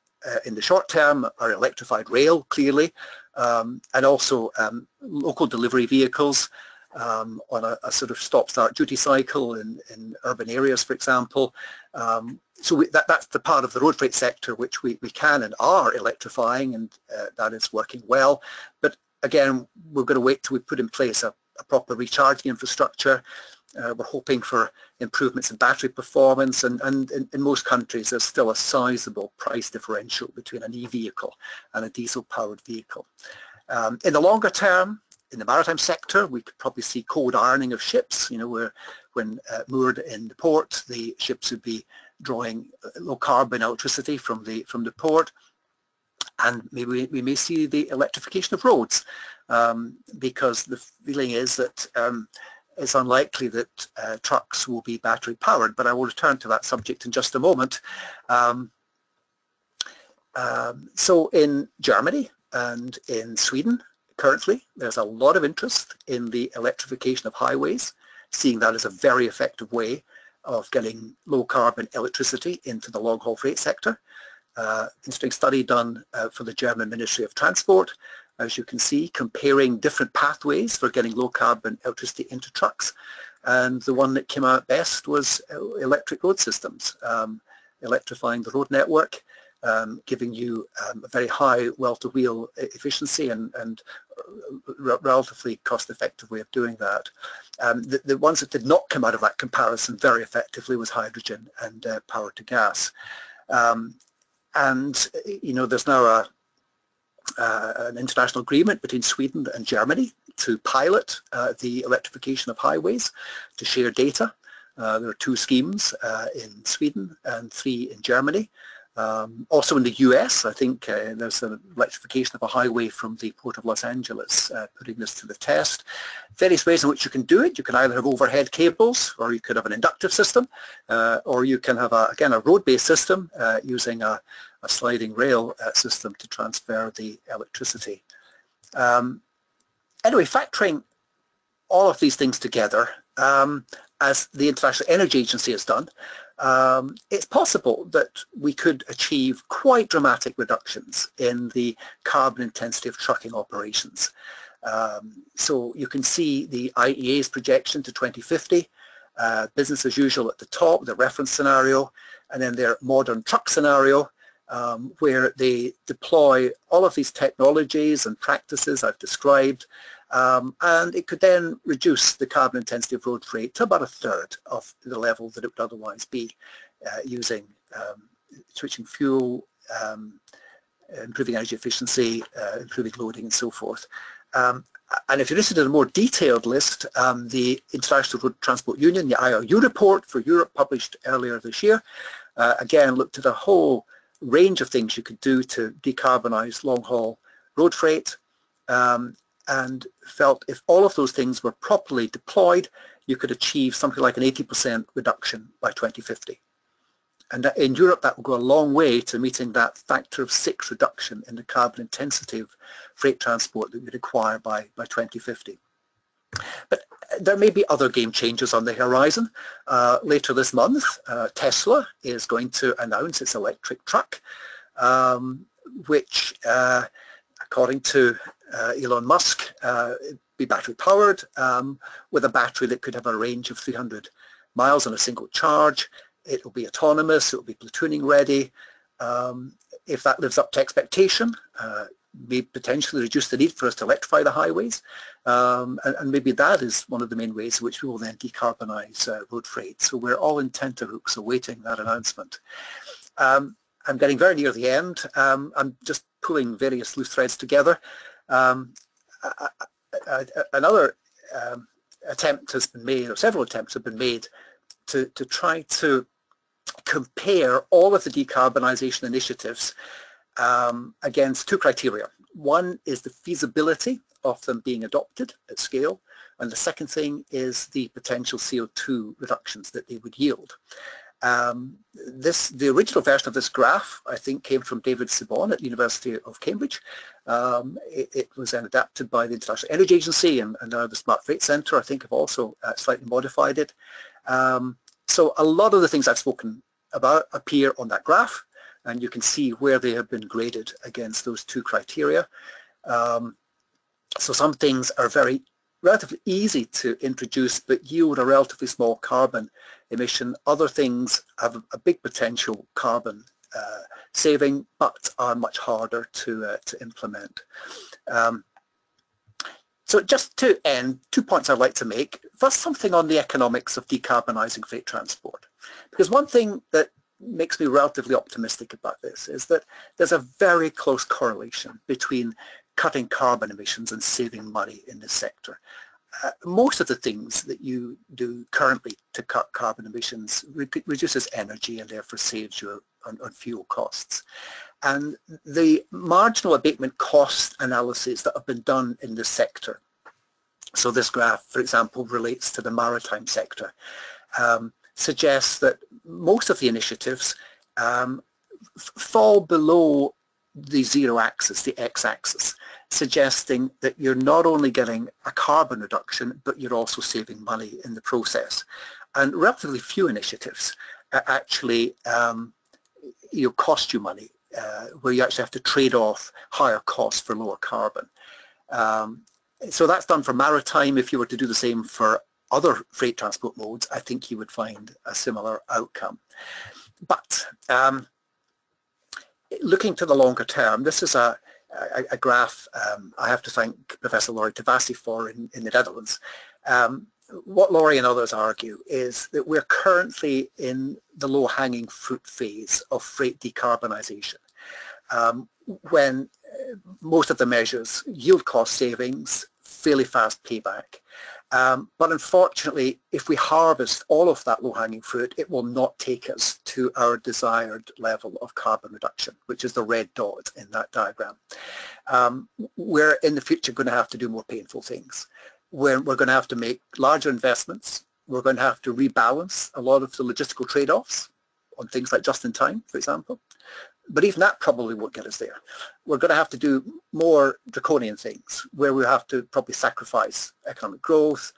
in the short term are electrified rail, clearly, and also local delivery vehicles on a sort of stop-start duty cycle in urban areas, for example. So that's the part of the road freight sector which we can and are electrifying, and that is working well. But again, we're going to wait till we put in place a proper recharging infrastructure. We're hoping for improvements in battery performance, and in most countries there's still a sizable price differential between an e-vehicle and a diesel-powered vehicle. In the longer term, in the maritime sector, we could probably see cold ironing of ships, where when moored in the port, the ships would be drawing low carbon electricity from the port. And maybe we may see the electrification of roads, because the feeling is that it's unlikely that trucks will be battery powered, but I will return to that subject in just a moment. So in Germany and in Sweden, currently, there's a lot of interest in the electrification of highways, seeing that as a very effective way of getting low carbon electricity into the long haul freight sector. Interesting study done for the German Ministry of Transport, as you can see, comparing different pathways for getting low carbon electricity into trucks. And the one that came out best was electric road systems, electrifying the road network, giving you a very high well-to-wheel efficiency and relatively cost-effective way of doing that. The ones that did not come out of that comparison very effectively was hydrogen and power to gas. And there's now an international agreement between Sweden and Germany to pilot the electrification of highways, to share data. There are 2 schemes in Sweden and 3 in Germany. Also in the US, I think there's an electrification of a highway from the Port of Los Angeles, putting this to the test. Various ways in which you can do it. You can either have overhead cables, or you could have an inductive system, or you can have, again, a road-based system using a sliding rail system to transfer the electricity. Anyway, factoring all of these things together, as the International Energy Agency has done, it's possible that we could achieve quite dramatic reductions in the carbon intensity of trucking operations. So you can see the IEA's projection to 2050, business as usual at the top, the reference scenario, and then their modern truck scenario, where they deploy all of these technologies and practices I've described, and it could then reduce the carbon intensity of road freight to about 1/3 of the level that it would otherwise be, using switching fuel, improving energy efficiency, improving loading, and so forth. And if you're interested in a more detailed list, the International Road Transport Union, the IRU report for Europe, published earlier this year, again looked at a whole range of things you could do to decarbonise long-haul road freight, and felt if all of those things were properly deployed, you could achieve something like an 80% reduction by 2050. And in Europe, that will go a long way to meeting that factor of 6 reduction in the carbon intensity of freight transport that we require by 2050. But there may be other game changers on the horizon. Later this month, Tesla is going to announce its electric truck, which, according to Elon Musk, be battery powered, with a battery that could have a range of 300 miles on a single charge. It will be autonomous, it will be platooning ready. If that lives up to expectation, may potentially reduce the need for us to electrify the highways, and maybe that is one of the main ways in which we will then decarbonise road freight. So we're all in tenterhooks awaiting that announcement. I'm getting very near the end. I'm just pulling various loose threads together. Another attempt has been made, or several attempts have been made, to try to compare all of the decarbonisation initiatives against 2 criteria. One is the feasibility of them being adopted at scale, and the second thing is the potential CO2 reductions that they would yield. The original version of this graph, I think, came from David Sibon at the University of Cambridge. It was then adapted by the International Energy Agency, and now the Smart Freight Centre, I think, have also slightly modified it. So a lot of the things I've spoken about appear on that graph, and you can see where they have been graded against those 2 criteria. So some things are relatively easy to introduce but yield a relatively small carbon emission. Other things have a big potential carbon saving but are much harder to implement. So just to end, 2 points I'd like to make. First, something on the economics of decarbonising freight transport. Because one thing that makes me relatively optimistic about this is that there's a very close correlation between cutting carbon emissions and saving money in this sector. Most of the things that you do currently to cut carbon emissions reduces energy and therefore saves you on fuel costs. And the marginal abatement cost analysis that have been done in this sector, so this graph, for example, relates to the maritime sector, suggests that most of the initiatives fall below the zero axis, the x-axis, suggesting that you're not only getting a carbon reduction, but you're also saving money in the process. And relatively few initiatives actually cost you money, where you actually have to trade off higher costs for lower carbon. So that's done for maritime. If you were to do the same for other freight transport modes, I think you would find a similar outcome. But looking to the longer term, this is a graph I have to thank Professor Laurie Tavassi for in the Netherlands. What Laurie and others argue is that we're currently in the low-hanging fruit phase of freight decarbonisation. when most of the measures yield cost savings, fairly fast payback. But unfortunately, if we harvest all of that low-hanging fruit, it will not take us to our desired level of carbon reduction, which is the red dot in that diagram. We're in the future going to have to do more painful things. We're going to have to make larger investments. We're going to have to rebalance a lot of the logistical trade-offs on things like just-in-time, for example. But even that probably won't get us there. We're going to have to do more draconian things where we have to probably sacrifice economic growth,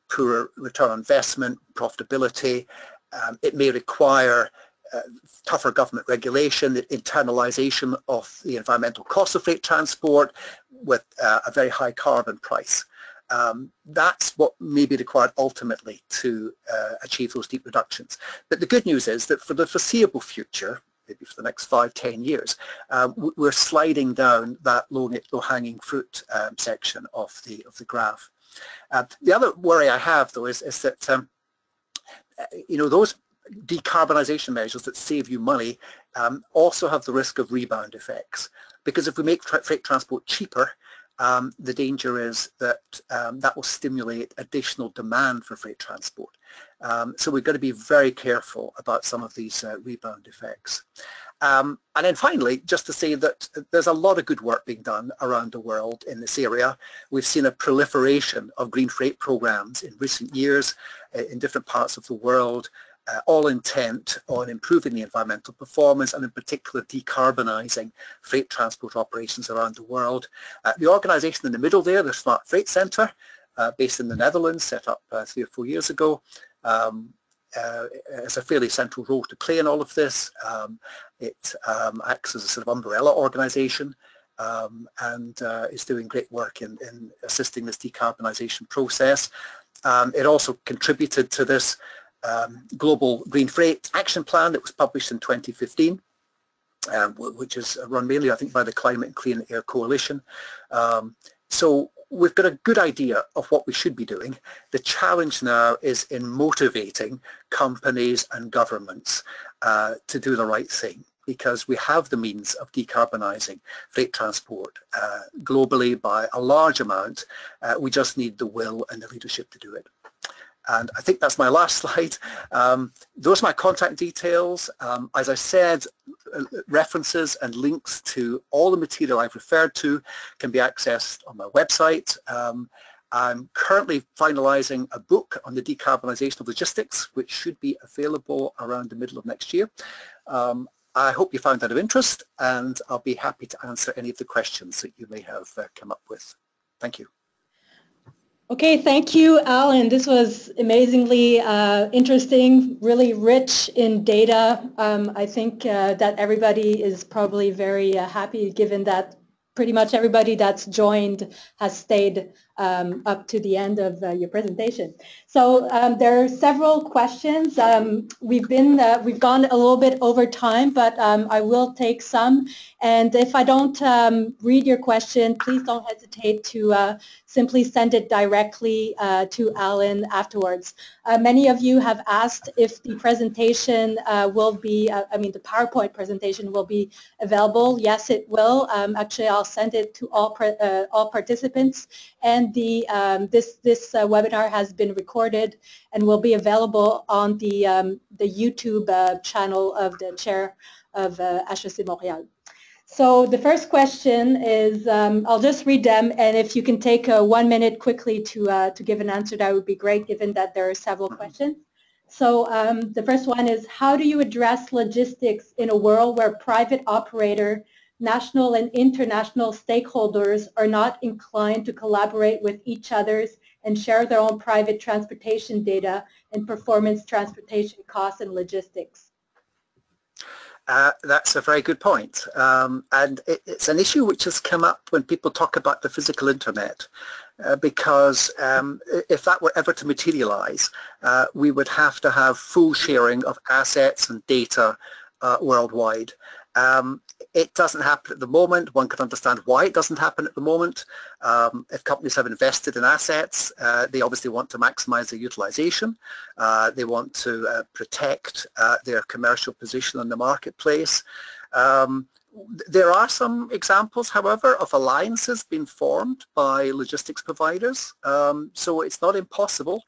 poorer return on investment, profitability. It may require tougher government regulation, the internalization of the environmental cost of freight transport with a very high carbon price. That's what may be required ultimately to achieve those deep reductions. But the good news is that for the foreseeable future, maybe for the next 5–10 years, we're sliding down that low-hanging fruit section of the graph. The other worry I have, though, is that those decarbonisation measures that save you money also have the risk of rebound effects, because if we make freight transport cheaper, the danger is that that will stimulate additional demand for freight transport. So we've got to be very careful about some of these rebound effects. And then finally, just to say that there's a lot of good work being done around the world in this area. We've seen a proliferation of green freight programs in recent years in different parts of the world, all intent on improving the environmental performance and in particular decarbonising freight transport operations around the world. The organisation in the middle there, the Smart Freight Centre, based in the Netherlands, set up 3 or 4 years ago, has a fairly central role to play in all of this. It acts as a sort of umbrella organisation and is doing great work in assisting this decarbonisation process. It also contributed to this Global Green Freight Action Plan that was published in 2015, which is run mainly, I think, by the Climate and Clean Air Coalition. So we've got a good idea of what we should be doing. The challenge now is in motivating companies and governments to do the right thing, because we have the means of decarbonising freight transport globally by a large amount. We just need the will and the leadership to do it. And I think that's my last slide. Those are my contact details. As I said, references and links to all the material I've referred to can be accessed on my website. I'm currently finalising a book on the decarbonisation of logistics, which should be available around the middle of next year. I hope you found that of interest, and I'll be happy to answer any of the questions that you may have come up with. Thank you. Okay, thank you, Alan. This was amazingly interesting, really rich in data. I think that everybody is probably very happy, given that pretty much everybody that's joined has stayed up to the end of your presentation. So there are several questions. We've gone a little bit over time, but I will take some. And if I don't read your question, please don't hesitate to simply send it directly to Alan afterwards. Many of you have asked if the presentation will be, the PowerPoint presentation will be available. Yes, it will. Actually, I'll send it to all participants. And this webinar has been recorded and will be available on the YouTube channel of the chair of HEC Montreal. So the first question is, I'll just read them, and if you can take 1 minute quickly to give an answer, that would be great, given that there are several questions. So the first one is, how do you address logistics in a world where private operator, national and international stakeholders are not inclined to collaborate with each other and share their own private transportation data and performance transportation costs and logistics? That's a very good point. And it's an issue which has come up when people talk about the physical internet, because if that were ever to materialize, we would have to have full sharing of assets and data worldwide. It doesn't happen at the moment. One can understand why it doesn't happen at the moment. If companies have invested in assets, they obviously want to maximize their utilization. They want to protect their commercial position in the marketplace. There are some examples, however, of alliances being formed by logistics providers, so it's not impossible.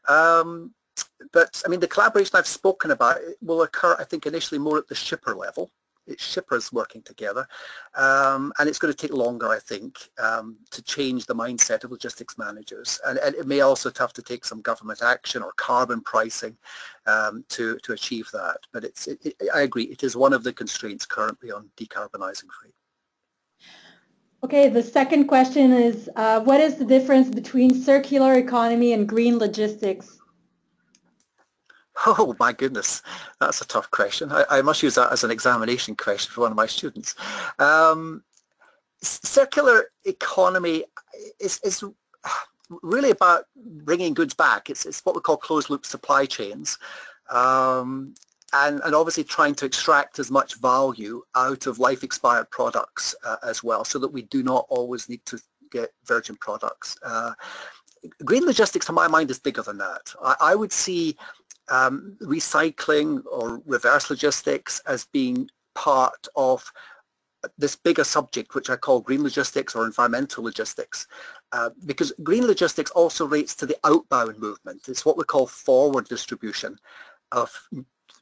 But I mean, the collaboration I've spoken about will occur, I think, initially more at the shipper level. It's shippers working together, and it's going to take longer, I think, to change the mindset of logistics managers, and it may also have to take some government action or carbon pricing to achieve that. But I agree, it is one of the constraints currently on decarbonising freight. Okay, the second question is, what is the difference between circular economy and green logistics? Oh my goodness, that's a tough question. I must use that as an examination question for one of my students. Circular economy is really about bringing goods back. It's what we call closed loop supply chains, and obviously trying to extract as much value out of life expired products as well, so that we do not always need to get virgin products. Green logistics, to my mind, is bigger than that. I would see recycling or reverse logistics as being part of this bigger subject, which I call green logistics or environmental logistics, because green logistics also relates to the outbound movement. It's what we call forward distribution of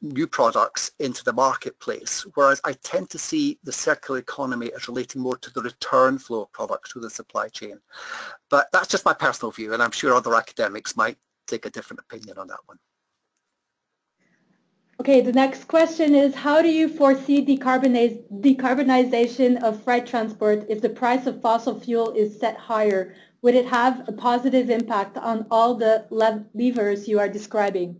new products into the marketplace, whereas I tend to see the circular economy as relating more to the return flow of products through the supply chain. But that's just my personal view, and I'm sure other academics might take a different opinion on that one. Okay, the next question is, how do you foresee decarbonization of freight transport if the price of fossil fuel is set higher? Would it have a positive impact on all the levers you are describing?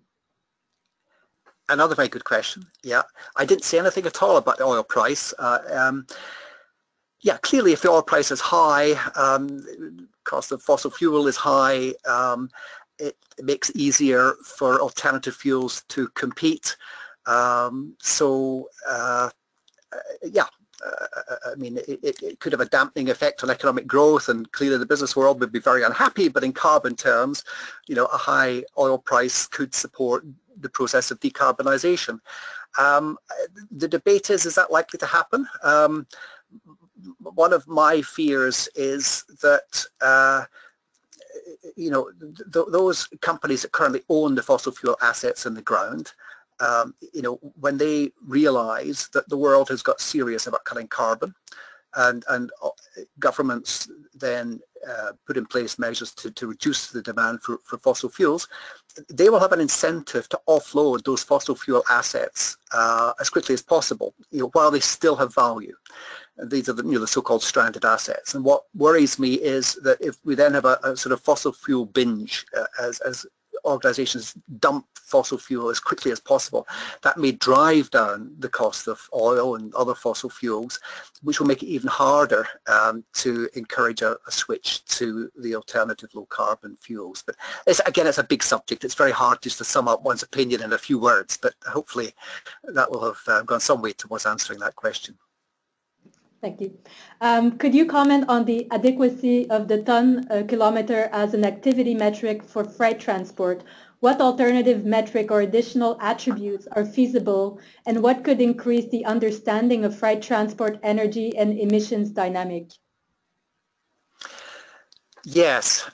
Another very good question. Yeah, I didn't say anything at all about the oil price. Yeah, clearly if the oil price is high, cost of fossil fuel is high, it makes it easier for alternative fuels to compete. Yeah, I mean, it could have a dampening effect on economic growth, and clearly the business world would be very unhappy, but in carbon terms, you know, a high oil price could support the process of decarbonisation. The debate is that likely to happen? One of my fears is that you know, those companies that currently own the fossil fuel assets in the ground, you know, when they realize that the world has got serious about cutting carbon, and governments then put in place measures to reduce the demand for fossil fuels, they will have an incentive to offload those fossil fuel assets as quickly as possible, you know, while they still have value. And these are the, you know, the so-called stranded assets. And what worries me is that if we then have a sort of fossil fuel binge as organizations dump fossil fuel as quickly as possible, that may drive down the cost of oil and other fossil fuels, which will make it even harder to encourage a switch to the alternative low carbon fuels. But again, it's a big subject. It's very hard just to sum up one's opinion in a few words, but hopefully that will have gone some way towards answering that question. Thank you. Could you comment on the adequacy of the ton kilometer as an activity metric for freight transport? What alternative metric or additional attributes are feasible, and what could increase the understanding of freight transport energy and emissions dynamic? Yes.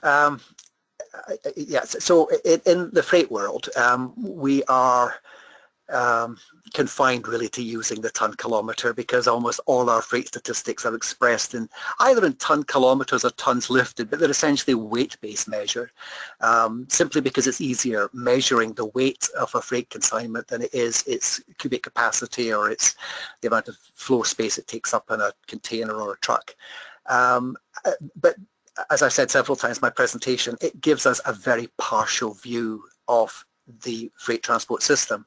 Yes. So in the freight world, we are confined really to using the ton kilometer, because almost all our freight statistics are expressed in either in ton kilometers or tons lifted, but they're essentially weight-based measure, simply because it's easier measuring the weight of a freight consignment than it is its cubic capacity or its the amount of floor space it takes up in a container or a truck. But as I said several times in my presentation, it gives us a very partial view of the freight transport system,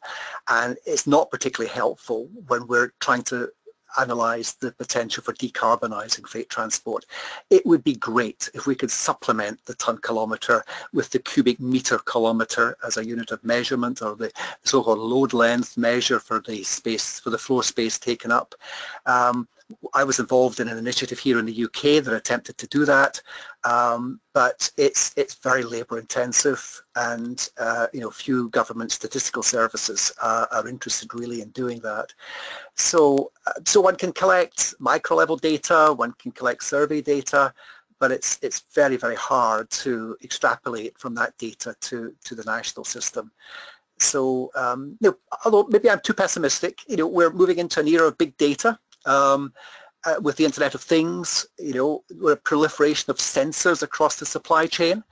and it's not particularly helpful when we're trying to analyze the potential for decarbonising freight transport. It would be great if we could supplement the ton kilometre with the cubic metre kilometre as a unit of measurement, or the so-called load length measure for the space, for the floor space taken up. I was involved in an initiative here in the UK that attempted to do that, but it's very labour intensive, and few government statistical services are interested really in doing that. So one can collect micro level data, one can collect survey data, but it's very, very hard to extrapolate from that data to the national system. So although maybe I'm too pessimistic, we're moving into an era of big data. With the Internet of Things, with a proliferation of sensors across the supply chain,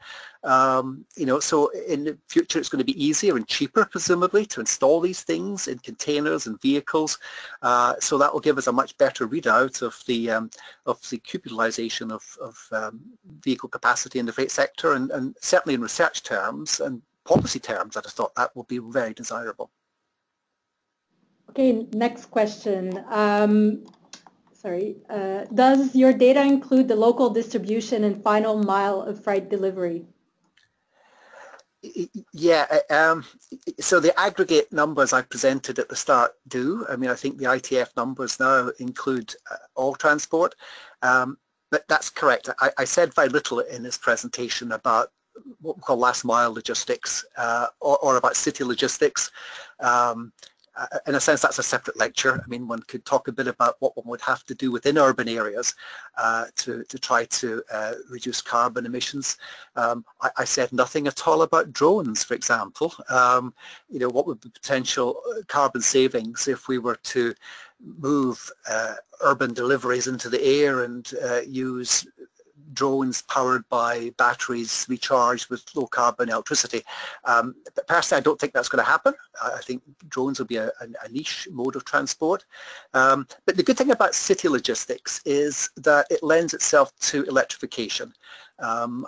so in the future it's going to be easier and cheaper, presumably, to install these things in containers and vehicles. So that will give us a much better readout of the utilization of vehicle capacity in the freight sector, and certainly in research terms and policy terms, I'd have thought that will be very desirable. Okay, next question. Does your data include the local distribution and final mile of freight delivery? Yeah, so the aggregate numbers I presented at the start do. I mean, I think the ITF numbers now include all transport, but that's correct. I said very little in this presentation about what we call last mile logistics or about city logistics. In a sense, that's a separate lecture. I mean, one could talk a bit about what one would have to do within urban areas to try to reduce carbon emissions. I said nothing at all about drones, for example. What would be potential carbon savings if we were to move urban deliveries into the air and use drones powered by batteries recharged with low carbon electricity. But personally, I don't think that's going to happen. I think drones will be a niche mode of transport. But the good thing about city logistics is that it lends itself to electrification.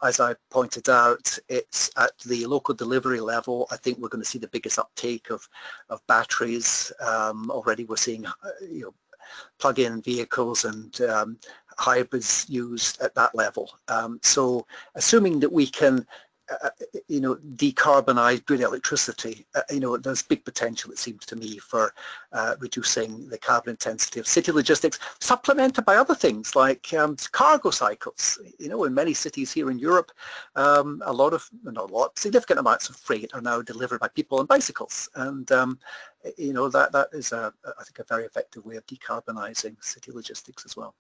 As I pointed out, it's at the local delivery level. I think we're going to see the biggest uptake of batteries. Already we're seeing plug-in vehicles and hybrids used at that level. So assuming that we can decarbonise grid electricity, there's big potential, it seems to me, for reducing the carbon intensity of city logistics, supplemented by other things like cargo cycles. In many cities here in Europe, significant amounts of freight are now delivered by people on bicycles, and that is, I think, a very effective way of decarbonising city logistics as well.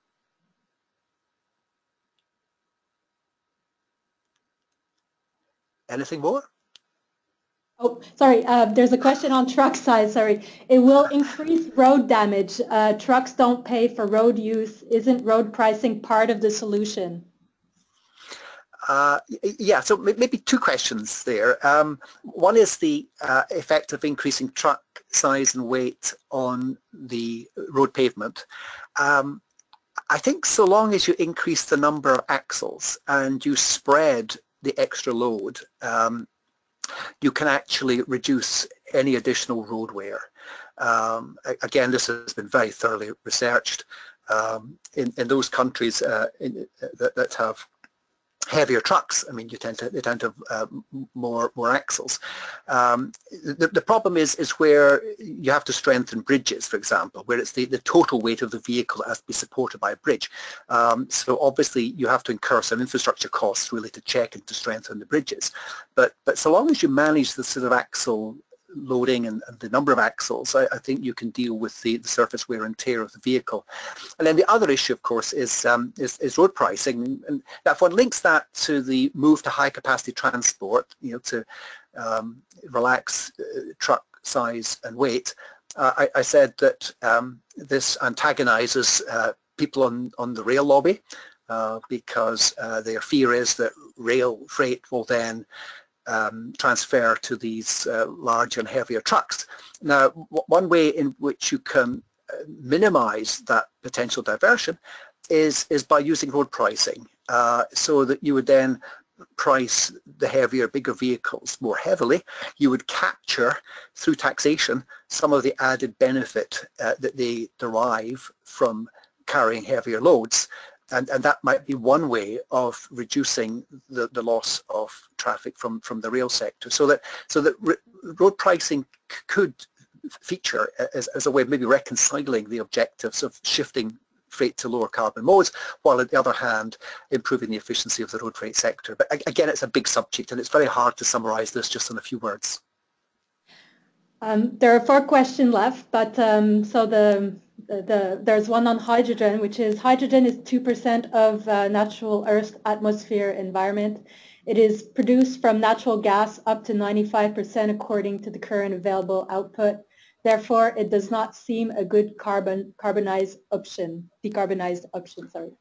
Anything more? Oh, sorry. There's a question on truck size. Sorry. It will increase road damage. Trucks don't pay for road use. Isn't road pricing part of the solution? Yeah, so maybe two questions there. One is the effect of increasing truck size and weight on the road pavement. I think so long as you increase the number of axles and you spread the extra load, you can actually reduce any additional road wear. Again, this has been very thoroughly researched in those countries that have heavier trucks. I mean, they tend to have more axles. The problem is where you have to strengthen bridges, for example, where it's the total weight of the vehicle that has to be supported by a bridge. So obviously you have to incur some infrastructure costs really to check and to strengthen the bridges. But so long as you manage the sort of axle loading and the number of axles, I think you can deal with the surface wear and tear of the vehicle. And then the other issue, of course, is road pricing. And if one links that to the move to high capacity transport, to relax truck size and weight, I said that this antagonizes people on the rail lobby because their fear is that rail freight will then transfer to these larger and heavier trucks. Now, one way in which you can minimize that potential diversion is by using road pricing, so that you would then price the heavier, bigger vehicles more heavily. You would capture through taxation some of the added benefit that they derive from carrying heavier loads. And that might be one way of reducing the loss of traffic from the rail sector. So that road pricing could feature as a way of maybe reconciling the objectives of shifting freight to lower carbon modes, while on the other hand, improving the efficiency of the road freight sector. But again, it's a big subject, and it's very hard to summarize this just in a few words. There are 4 questions left, but so there's one on hydrogen, which is hydrogen is 2% of natural Earth's atmosphere environment. It is produced from natural gas up to 95% according to the current available output. Therefore, it does not seem a good decarbonized option. Sorry.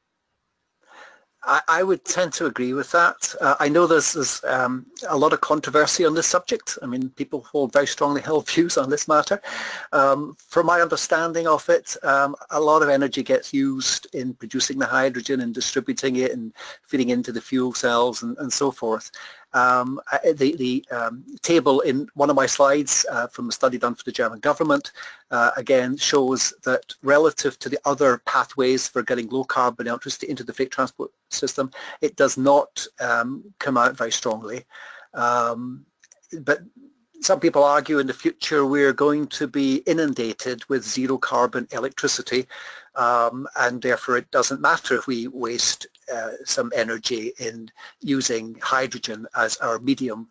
I would tend to agree with that. I know there's a lot of controversy on this subject. I mean, people hold very strongly held views on this matter. From my understanding of it, a lot of energy gets used in producing the hydrogen and distributing it and feeding into the fuel cells and so forth. The table in one of my slides from a study done for the German government again shows that relative to the other pathways for getting low carbon electricity into the freight transport system, it does not come out very strongly. But some people argue in the future we're going to be inundated with zero carbon electricity, and therefore it doesn't matter if we waste some energy in using hydrogen as our medium.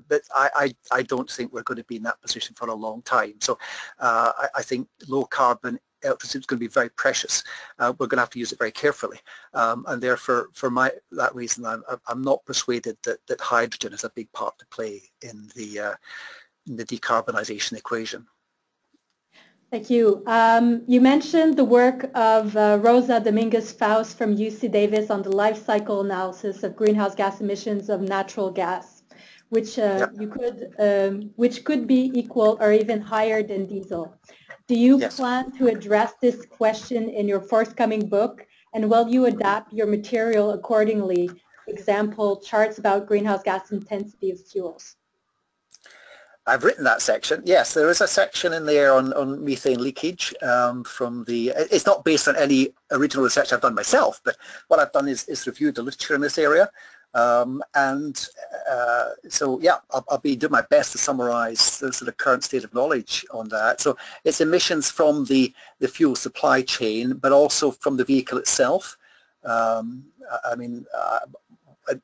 But I don't think we're going to be in that position for a long time. So I think low carbon electricity is going to be very precious. We're going to have to use it very carefully, and therefore, for that reason, I'm not persuaded that hydrogen is a big part to play in the decarbonisation equation. Thank you. You mentioned the work of Rosa Dominguez-Faust from UC Davis on the life cycle analysis of greenhouse gas emissions of natural gas, which which could be equal or even higher than diesel. Do you plan to address this question in your forthcoming book, and will you adapt your material accordingly? Example, charts about greenhouse gas intensity of fuels. I've written that section. Yes, there is a section in there on methane leakage from the, it's not based on any original research I've done myself, but what I've done is reviewed the literature in this area. So yeah, I'll be doing my best to summarize the sort of current state of knowledge on that. So it's emissions from the fuel supply chain, but also from the vehicle itself. I mean,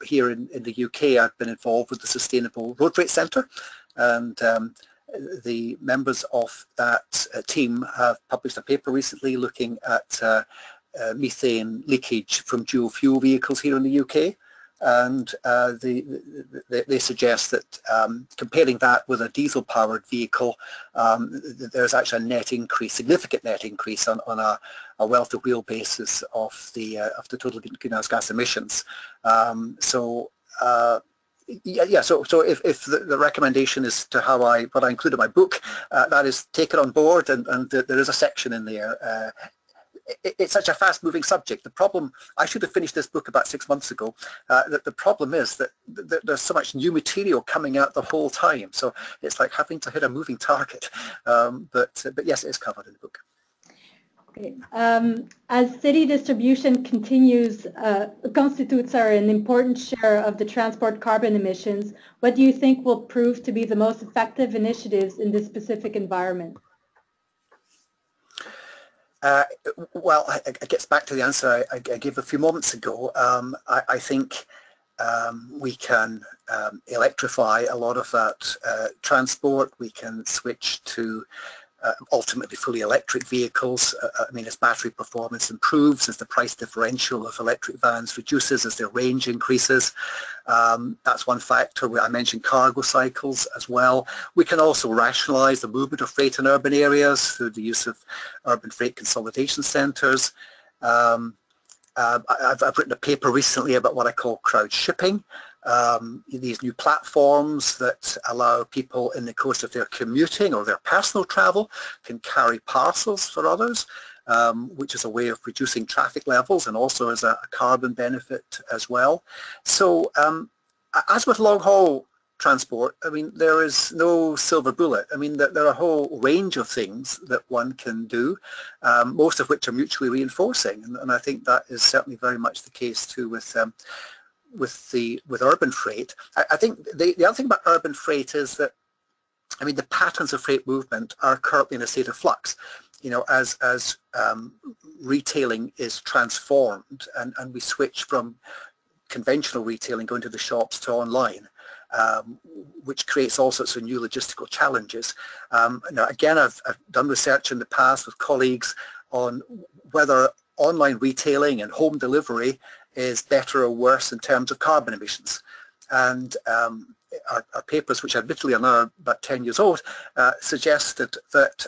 here in the UK, I've been involved with the Sustainable Road Freight Centre, and the members of that team have published a paper recently looking at methane leakage from dual fuel vehicles here in the UK. And they suggest that comparing that with a diesel-powered vehicle, there's actually a net increase, significant net increase on a well-to-wheel basis of the total greenhouse gas emissions. So if the recommendation is to how what I include in my book, that is take it on board, and there is a section in there. It's such a fast-moving subject. The problem, I should have finished this book about 6 months ago. The problem is that there's so much new material coming out the whole time. So it's like having to hit a moving target. But yes, it is covered in the book. Okay. As city distribution constitutes an important share of the transport carbon emissions, what do you think will prove to be the most effective initiatives in this specific environment? Well, it gets back to the answer I gave a few moments ago. I think we can electrify a lot of that transport. We can switch to ultimately fully electric vehicles. I mean, as battery performance improves, as the price differential of electric vans reduces, as their range increases. That's one factor. I mentioned cargo cycles as well. We can also rationalize the movement of freight in urban areas through the use of urban freight consolidation centers. I've written a paper recently about what I call crowd shipping. These new platforms that allow people in the course of their commuting or their personal travel can carry parcels for others, which is a way of reducing traffic levels and also as a carbon benefit as well. So as with long-haul transport, I mean, there is no silver bullet. I mean, there are a whole range of things that one can do, most of which are mutually reinforcing, and I think that is certainly very much the case too with urban freight. I think the other thing about urban freight is that, I mean, the patterns of freight movement are currently in a state of flux. you know, as retailing is transformed and we switch from conventional retailing going to the shops to online, which creates all sorts of new logistical challenges. Now, again, I've done research in the past with colleagues on whether online retailing and home delivery is better or worse in terms of carbon emissions. And our papers, which admittedly are now about 10 years old, suggested that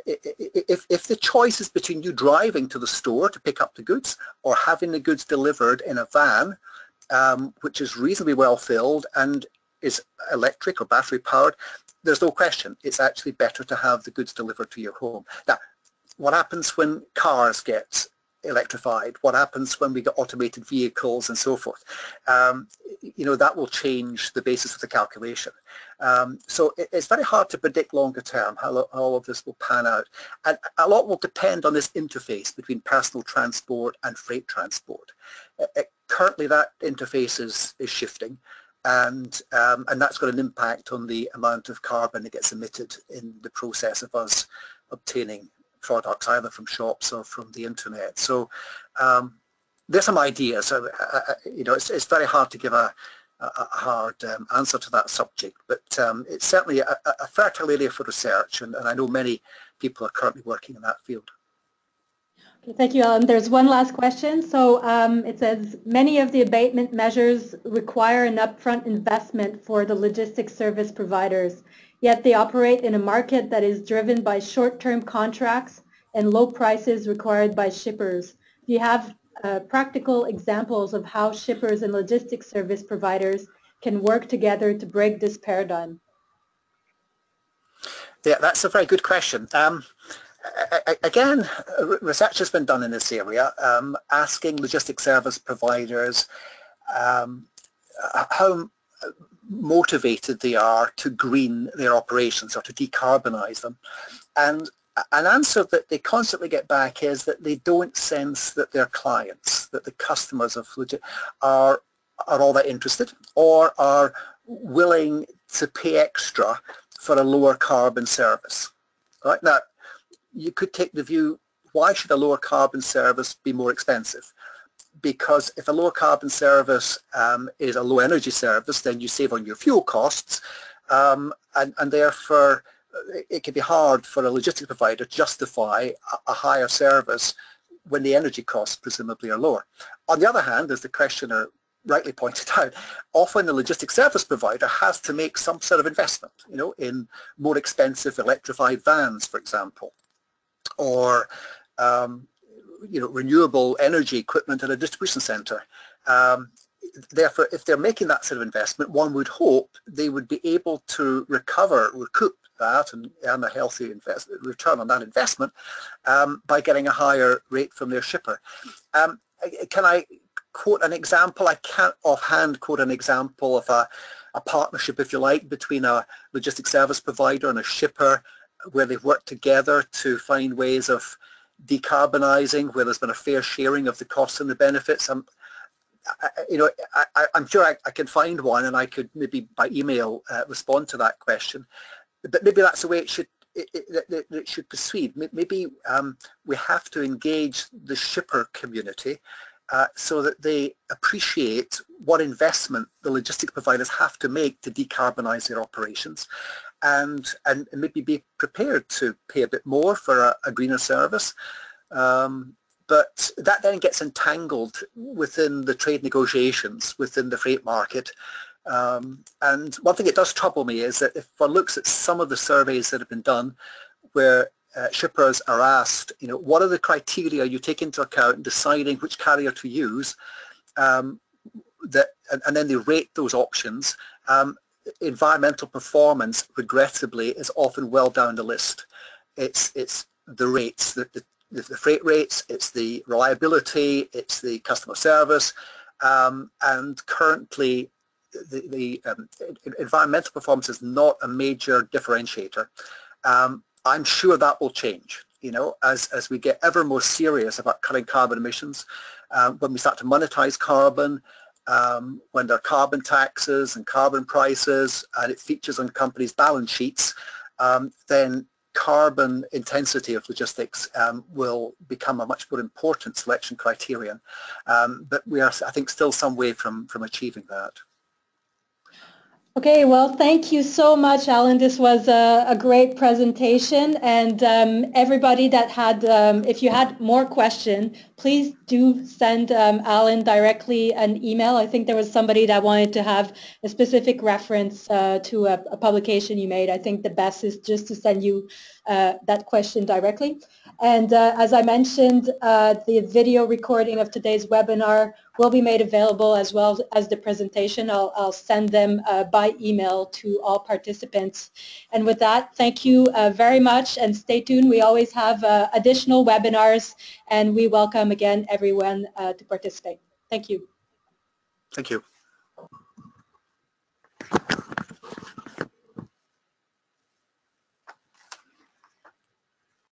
if the choice is between you driving to the store to pick up the goods or having the goods delivered in a van, which is reasonably well filled and is electric or battery powered, there's no question it's actually better to have the goods delivered to your home. Now, what happens when cars get electrified? What happens when we get automated vehicles and so forth? You know, that will change the basis of the calculation. So it's very hard to predict longer term how all of this will pan out. And a lot will depend on this interface between personal transport and freight transport. Currently that interface is shifting, and that's got an impact on the amount of carbon that gets emitted in the process of us obtaining products either from shops or from the internet. So there's some ideas. You know, it's very hard to give a hard answer to that subject, but it's certainly a fertile area for research, and I know many people are currently working in that field. Okay, thank you, Alan. There's one last question. So it says, many of the abatement measures require an upfront investment for the logistics service providers, yet they operate in a market that is driven by short-term contracts and low prices required by shippers. Do you have practical examples of how shippers and logistics service providers can work together to break this paradigm? Yeah, that's a very good question. Again, research has been done in this area, asking logistics service providers how motivated they are to green their operations or to decarbonize them. And an answer that they constantly get back is that they don't sense that their clients, that the customers of are all that interested or are willing to pay extra for a lower carbon service. Right now, you could take the view, why should a lower carbon service be more expensive? Because if a lower carbon service is a low energy service, then you save on your fuel costs, and therefore it can be hard for a logistics provider to justify a higher service when the energy costs presumably are lower. On the other hand, as the questioner rightly pointed out, often the logistics service provider has to make some sort of investment, you know, in more expensive electrified vans, for example, or you know, renewable energy equipment at a distribution center. Therefore, if they're making that sort of investment, one would hope they would be able to recoup that and earn a healthy return on that investment by getting a higher rate from their shipper. Can I quote an example? I can't offhand quote an example of a partnership, if you like, between a logistics service provider and a shipper where they've worked together to find ways of decarbonizing, where there's been a fair sharing of the costs and the benefits. You know, I'm sure I can find one, and I could maybe by email respond to that question. But maybe that's the way it should proceed. Maybe we have to engage the shipper community so that they appreciate what investment the logistics providers have to make to decarbonize their operations, and maybe be prepared to pay a bit more for a greener service. But that then gets entangled within the trade negotiations within the freight market. And one thing that does trouble me is that if one looks at some of the surveys that have been done where shippers are asked, you know, what are the criteria you take into account in deciding which carrier to use, and then they rate those options, environmental performance, regrettably, is often well down the list. It's the rates, the freight rates, it's the reliability, it's the customer service, and currently the environmental performance is not a major differentiator. I'm sure that will change, you know, as we get ever more serious about cutting carbon emissions, when we start to monetize carbon, when there are carbon taxes and carbon prices and it features on companies' balance sheets, then carbon intensity of logistics will become a much more important selection criterion, but we are, I think, still some way from achieving that. Okay, well, thank you so much, Alan. This was a great presentation, and everybody that had, if you had more questions, please do send Alan directly an email. I think there was somebody that wanted to have a specific reference to a publication you made. I think the best is just to send you that question directly. And as I mentioned, the video recording of today's webinar will be made available as well as the presentation. I'll send them by email to all participants. And with that, thank you very much, and stay tuned. We always have additional webinars, and we welcome again everyone to participate. Thank you. Thank you.